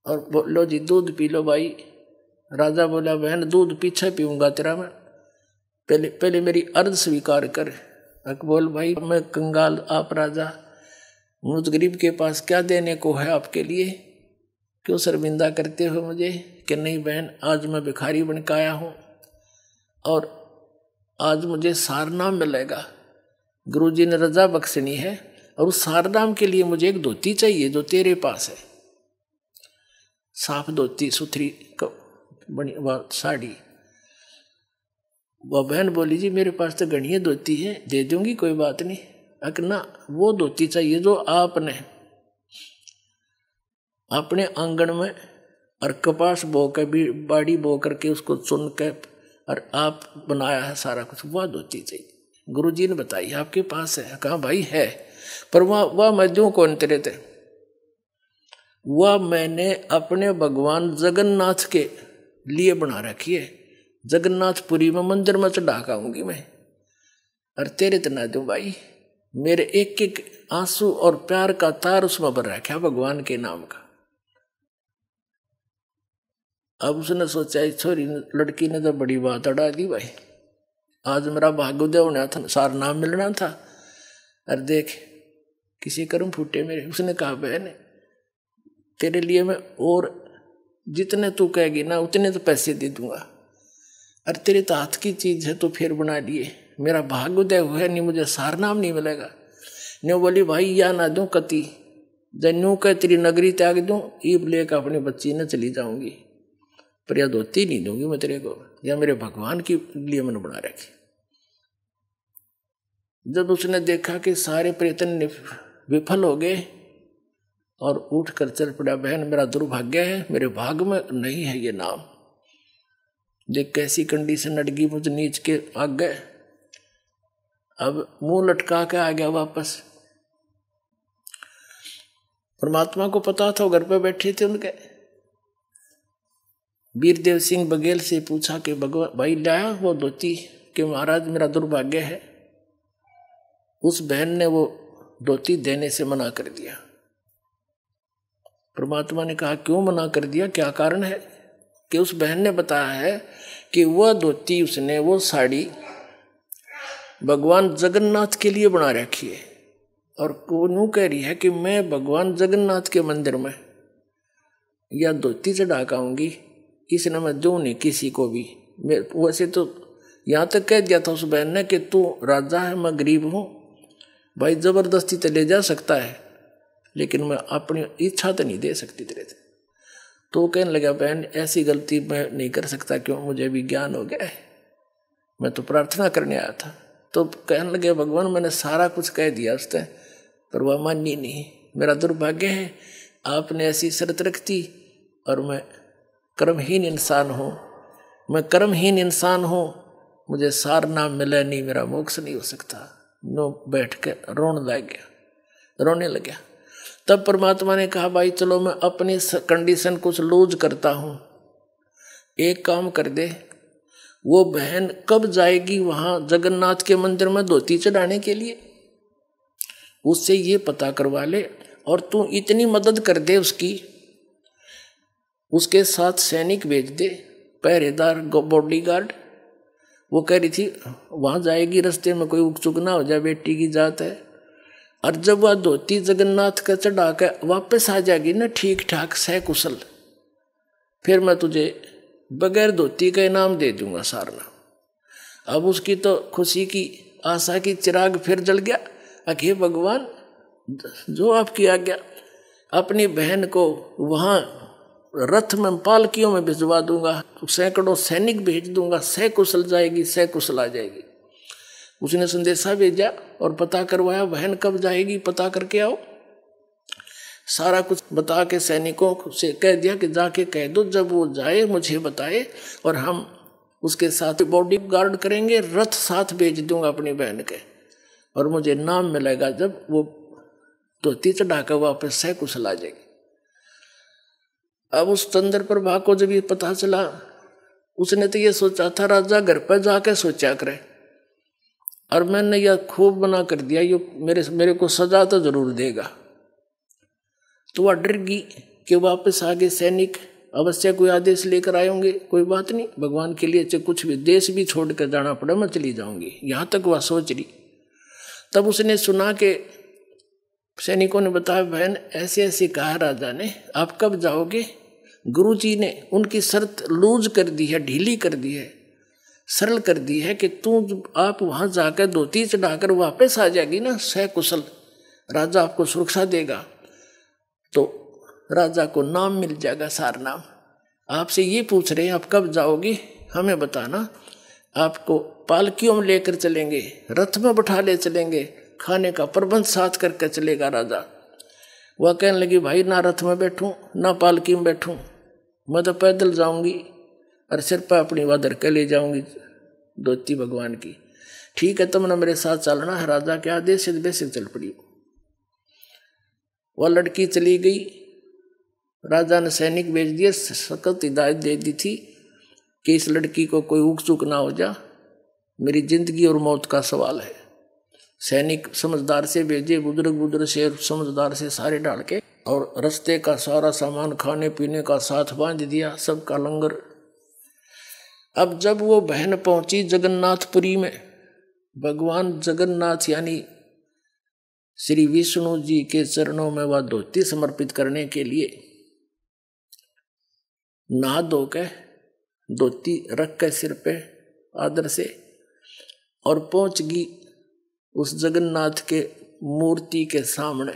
और बोलो जी दूध पी लो भाई। राजा बोला बहन दूध पीछे पीऊंगा तेरा मैं, पहले मेरी अर्ज स्वीकार कर। बोल भाई मैं कंगाल, आप राजा, मुझ गरीब के पास क्या देने को है आपके लिए, क्यों शर्मिंदा करते हो मुझे? कि नहीं बहन, आज मैं भिखारी बन के आया हूँ और आज मुझे सारनाम मिलेगा, गुरुजी ने रजा बख्शनी है, और उस सारनाम के लिए मुझे एक धोती चाहिए जो तेरे पास है, साफ धोती सुथरी बनी साड़ी। वह बहन बोली जी मेरे पास तो गणिये धोती है, दे दूंगी कोई बात नहीं, अकना वो धोती चाहिए जो आपने अपने आंगन में और कपास बो के बाड़ी बो करके उसको चुन के और आप बनाया है सारा कुछ, वह धोती चाहिए। गुरुजी ने बताई आपके पास है? कहा भाई है, पर वह मैं दूं कौन तेरे थे? वह मैंने अपने भगवान जगन्नाथ के लिए बना रखी है, जगन्नाथपुरी में मंदिर में चढ़ा आऊंगी मैं, और तेरे तो ना दूं भाई। मेरे एक एक आंसू और प्यार का तार उसमें भर रखा भगवान के नाम का। अब उसने सोचा छोरी लड़की ने तो बड़ी बात अड़ा दी भाई, आज मेरा भाग्योदय होना था, सार नाम मिलना था, और देख किसी कर्म फूटे मेरे। उसने कहा बहन तेरे लिए मैं और जितने तू कहेगी ना उतने तो पैसे दे दूंगा, और तेरे तो हाथ की चीज है तो फिर बना लिए, मेरा भाग्योदय हुआ नहीं, मुझे सार नाम नहीं मिलेगा। न्यू बोली भाई या ना दूं कति, जन्यू कह तेरी नगरी त्याग दूं, ईब लेकर अपनी बच्ची न चली जाऊंगी, पर यह धोती नहीं दूंगी मैं तेरे को, या मेरे भगवान के लिए मैंने बना रखी। जब उसने देखा कि सारे प्रयत्न विफल हो गए और उठ कर चल पड़ा, बहन मेरा दुर्भाग्य है, मेरे भाग में नहीं है ये नाम। देख कैसी कंडीशन अड़गी मुझ नीच के आ गए, अब मुंह लटका के आ गया वापस। परमात्मा को पता था, घर पे बैठे थे उनके। वीरदेव सिंह बघेल से पूछा कि भाई लाया वो धोती? कि महाराज मेरा दुर्भाग्य है, उस बहन ने वो धोती देने से मना कर दिया। परमात्मा ने कहा क्यों मना कर दिया, क्या कारण है? कि उस बहन ने बताया है कि वह धोती उसने, वो साड़ी भगवान जगन्नाथ के लिए बना रखी है, और वो यूं कह रही है कि मैं भगवान जगन्नाथ के मंदिर में या धोती चढ़ा के आऊंगी, इसने मैं दूं नहीं किसी को भी। वैसे तो यहाँ तक कह दिया था उस बहन ने कि तू राजा है, मैं गरीब हूँ भाई, जबरदस्ती तो ले जा सकता है, लेकिन मैं अपनी इच्छा तो नहीं दे सकती तेरे से। तो कहने लगा बहन ऐसी गलती मैं नहीं कर सकता, क्यों, मुझे भी ज्ञान हो गया है, मैं तो प्रार्थना करने आया था। तो कहने लगे भगवान मैंने सारा कुछ कह दिया उसने, पर वह मानी नहीं। मेरा दुर्भाग्य है, आपने ऐसी शर्त रख दी और मैं कर्महीन इंसान हूँ, मैं कर्महीन इंसान हूँ, मुझे सार नाम मिला नहीं, मेरा मोक्ष नहीं हो सकता। नो बैठ के रोने लग गया। तब परमात्मा ने कहा भाई चलो मैं अपनी कंडीशन कुछ लूज करता हूँ, एक काम कर दे, वो बहन कब जाएगी वहाँ जगन्नाथ के मंदिर में धोती चढ़ाने के लिए, उससे ये पता करवा ले, और तू इतनी मदद कर दे उसकी, उसके साथ सैनिक भेज दे, पहरेदार बॉडीगार्ड। वो कह रही थी वहाँ जाएगी, रास्ते में कोई उकचुक ना हो जाए, बेटी की जात है, और जब वह धोती जगन्नाथ का चढ़ा कर वापस आ जाएगी ना ठीक ठाक सकुशल, फिर मैं तुझे बगैर धोती का इनाम दे दूंगा सारना। अब उसकी तो खुशी की आशा की चिराग फिर जल गया। अखे भगवान जो आपकी आज्ञा, अपनी बहन को वहाँ रथ में पालकियों में भिजवा दूंगा, सैकड़ों सैनिक भेज दूंगा, सकुशल जाएगी, सकुशल आ जाएगी। उसने संदेशा भेजा और पता करवाया बहन कब जाएगी, पता करके आओ। सारा कुछ बता के सैनिकों से कह दिया कि जाके कह दो जब वो जाए मुझे बताए, और हम उसके साथ बॉडी गार्ड करेंगे, रथ साथ भेज दूंगा अपनी बहन के, और मुझे नाम मिलेगा जब वो धोती चढ़ाकर वापस सकुशल आ जाएगी। अब उस चंद्र प्रभा को जब ये पता चला, उसने तो ये सोचा था राजा घर पर जाके सोचा करे, और मैंने यह खूब बना कर दिया, ये मेरे को सजा तो जरूर देगा। तो वह डर गई कि वापस आगे सैनिक अवश्य कोई आदेश लेकर आए होंगे, कोई बात नहीं, भगवान के लिए चाहे कुछ भी देश भी छोड़ कर जाना पड़े मैं चली जाऊंगी, यहाँ तक वह सोच रही। तब उसने सुना कि सैनिकों ने बताया बहन ऐसे ऐसे कहा राजा ने, आप कब जाओगे? गुरुजी ने उनकी शर्त लूज कर दी है, ढीली कर दी है, सरल कर दी है कि तू आप वहां जाकर धोती चढ़ाकर वापस आ जाएगी ना सकुशल, राजा आपको सुरक्षा देगा, तो राजा को नाम मिल जाएगा सार नाम। आपसे ये पूछ रहे हैं आप कब जाओगे, हमें बताना, आपको पालकियों में लेकर चलेंगे, रथ में बैठा ले चलेंगे, खाने का प्रबंध साथ करके चलेगा राजा। वह कहने लगी भाई ना रथ में बैठूं ना पालकी में बैठूं, मैं तो पैदल जाऊंगी और सिर पर अपनी वादर के ले जाऊंगी धोती भगवान की। ठीक है तुमने मेरे साथ चलना है, राजा के आदेश से बेसिक चल पड़ी। वह लड़की चली गई, राजा ने सैनिक भेज दिए, सख्त हिदायत दे दी थी कि इस लड़की को कोई उक चुक ना हो जा, मेरी जिंदगी और मौत का सवाल है। सैनिक समझदार से भेजे, बुजुर्ग से समझदार से सारे डाल के, और रास्ते का सारा सामान खाने पीने का साथ बांध दिया, सबका लंगर। अब जब वो बहन पहुंची जगन्नाथपुरी में, भगवान जगन्नाथ यानी श्री विष्णु जी के चरणों में वह धोती समर्पित करने के लिए नहा धो के धोती रख के सिर पे आदर से, और पहुंच गई उस जगन्नाथ के मूर्ति के सामने,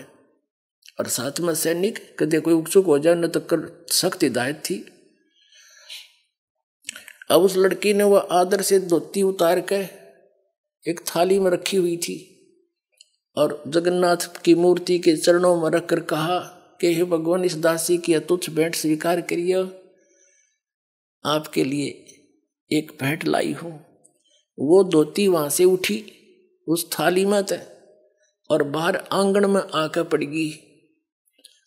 और साथ में सैनिक कदे कोई उकचुक हो जाए न तो सख्त हिदायत थी। अब उस लड़की ने वह आदर से धोती उतार के एक थाली में रखी हुई थी, और जगन्नाथ की मूर्ति के चरणों में रखकर कहा कि हे भगवान इस दासी की तुच्छ भेंट स्वीकार करिए, आपके लिए एक भेंट लाई हूँ। वो धोती वहां से उठी उस थाली में थे और बाहर आंगन में आकर पड़ गई।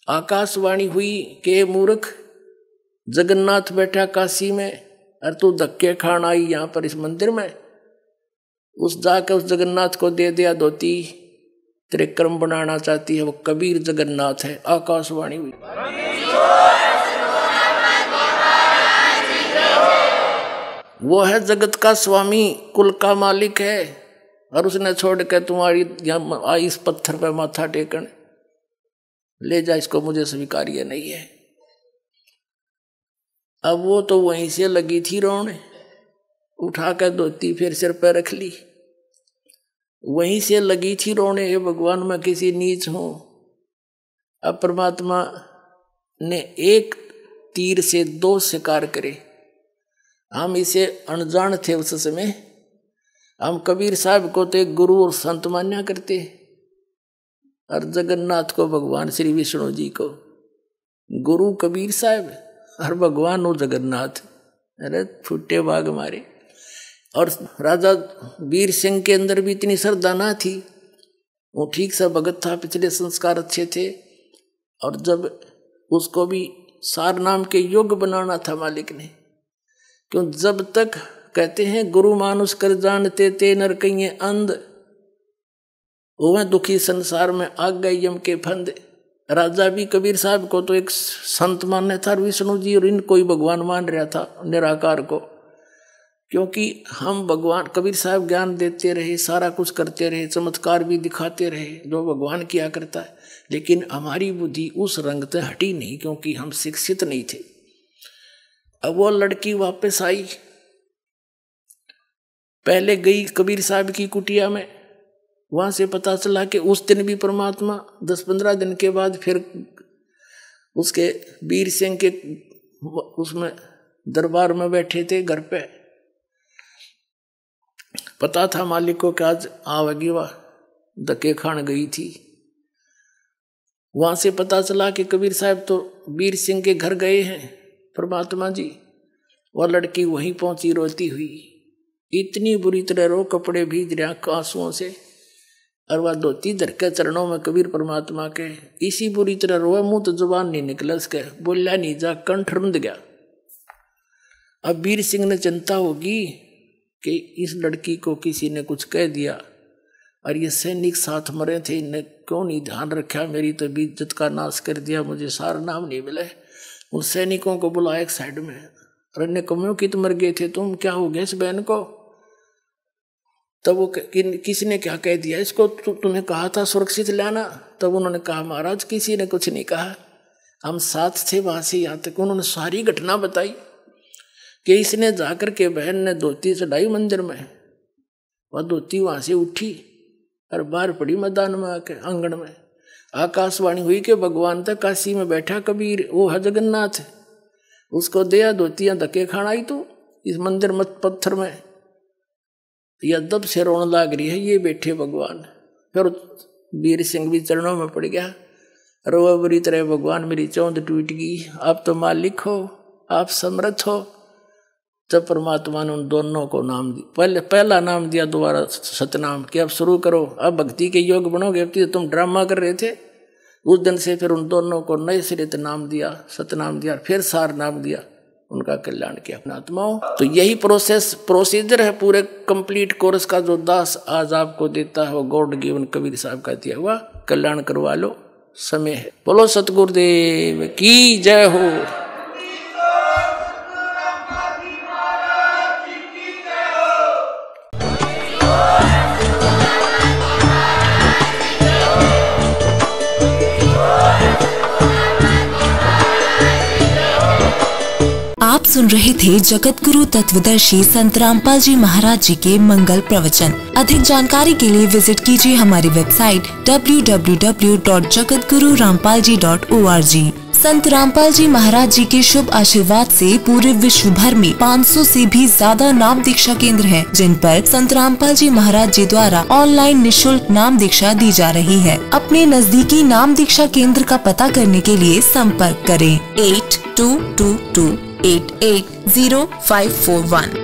आकाशवाणी हुई कि मूर्ख, जगन्नाथ बैठा काशी में और तू धक्के खान आई यहाँ पर इस मंदिर में। उस जाकर उस जगन्नाथ को दे दिया धोती, तेरे कर्म बनाना चाहती है, वो कबीर जगन्नाथ है। आकाशवाणी हुई। वो है जगत का स्वामी, कुल का मालिक है, और उसने छोड़ के तुम्हारी यहाँ आई इस पत्थर पे माथा टेकन, ले जा इसको, मुझे स्वीकार्य नहीं है। अब वो तो वहीं से लगी थी रोने, उठा कर धोती फिर सिर पर रख ली, वहीं से लगी थी रोने, हे भगवान मैं किसी नीच हूं। अब परमात्मा ने एक तीर से 2 शिकार करे। हम इसे अनजान थे उस समय। हम कबीर साहब को तो एक गुरु और संत मान्या करते, और जगन्नाथ को भगवान श्री विष्णु जी को गुरु कबीर साहब और भगवान हो जगन्नाथ। अरे फुटे बाग मारे। और राजा वीर सिंह के अंदर भी इतनी श्रद्धा ना थी, वो ठीक सा भगत था, पिछले संस्कार अच्छे थे, और जब उसको भी सार नाम के योग बनाना था मालिक ने, क्यों जब तक कहते हैं गुरु मानुष कर जानते ते नर कहिए अंध, वह दुखी संसार में आ गए यम के फंद। राजा भी कबीर साहब को तो एक संत मानने था, विष्णु जी और इनको ही भगवान मान रहा था, निराकार को, क्योंकि हम भगवान कबीर साहब ज्ञान देते रहे, सारा कुछ करते रहे, चमत्कार भी दिखाते रहे जो भगवान किया करता है, लेकिन हमारी बुद्धि उस रंग से हटी नहीं, क्योंकि हम शिक्षित नहीं थे। अब वो लड़की वापस आई, पहले गई कबीर साहब की कुटिया में, वहां से पता चला कि उस दिन भी परमात्मा 10-15 दिन के बाद फिर उसके वीर सिंह के उसमें दरबार में बैठे थे घर पे। पता था मालिक को कि आज आवेगी, वह धक्के खान गई थी। वहां से पता चला कि कबीर साहब तो वीर सिंह के घर गए हैं परमात्मा जी। वह लड़की वहीं पहुंची रोती हुई, इतनी बुरी तरह रो, कपड़े भीज रहे आंसुओं से, और वह धोती धर के चरणों में कबीर परमात्मा के इसी बुरी तरह रोए, मुंह तो जुबान नहीं निकला उसके, बोला नहीं जा, कंठ रुंध गया। अब वीर सिंह ने चिंता होगी कि इस लड़की को किसी ने कुछ कह दिया, और ये सैनिक साथ मरे थे, इन्हें क्यों नहीं ध्यान रखा, मेरी तो इज्जत का नाश कर दिया, मुझे सारा नाम नहीं मिला। उन सैनिकों को बुलाया एक साइड में, और अन्य कमियों की तो मर गए थे, तुम क्या हो गया इस बहन को? तब वो किसी ने क्या कह दिया इसको, तुम्हें कहा था सुरक्षित लाना। तब उन्होंने कहा महाराज किसी ने कुछ नहीं कहा, हम साथ थे वहां से यहाँ तक। उन्होंने सारी घटना बताई कि इसने जाकर के बहन ने धोती चढ़ाई मंदिर में, वह धोती वहां से उठी और बाहर पड़ी मैदान में आके आंगन में। आकाशवाणी हुई कि भगवान तक काशी में बैठा कबीर, वो है जगन्नाथ, उसको दिया धोतियां धक्के खाना ही तो इस मंदिर मत पत्थर में, या दब से रोने लाग रही है ये बैठे भगवान। फिर वीर सिंह भी चरणों में पड़ गया, रोआ बुरी तरह, भगवान मेरी चौंध टूट गई, आप तो मालिक हो, आप समर्थ हो। तब परमात्मा ने उन दोनों को नाम दिया, पहला नाम दिया, दोबारा सतनाम, कि अब शुरू करो, अब भक्ति के योग बनोगे। अब तुम ड्रामा कर रहे थे। उस दिन से फिर उन दोनों को नए सिरे से नाम दिया, सतनाम दिया, फिर सार नाम दिया, उनका कल्याण किया अपना आत्माओं। तो यही प्रोसीजर है पूरे कंप्लीट कोर्स का, जो दास आज आपको देता है वो गॉड गिवन कबीर साहब का दिया हुआ, कल्याण करवा लो, समय है। बोलो सतगुरुदेव की जय हो। आप सुन रहे थे जगत गुरु तत्वदर्शी संत रामपाल जी महाराज जी के मंगल प्रवचन। अधिक जानकारी के लिए विजिट कीजिए हमारी वेबसाइट www.jagatgururampalji.org। संत रामपाल जी महाराज जी के शुभ आशीर्वाद से पूरे विश्व भर में 500 से भी ज्यादा नाम दीक्षा केंद्र हैं, जिन पर संत रामपाल जी महाराज जी द्वारा ऑनलाइन निशुल्क नाम दीक्षा दी जा रही है। अपने नजदीकी नाम दीक्षा केंद्र का पता करने के लिए संपर्क करें 8222880541।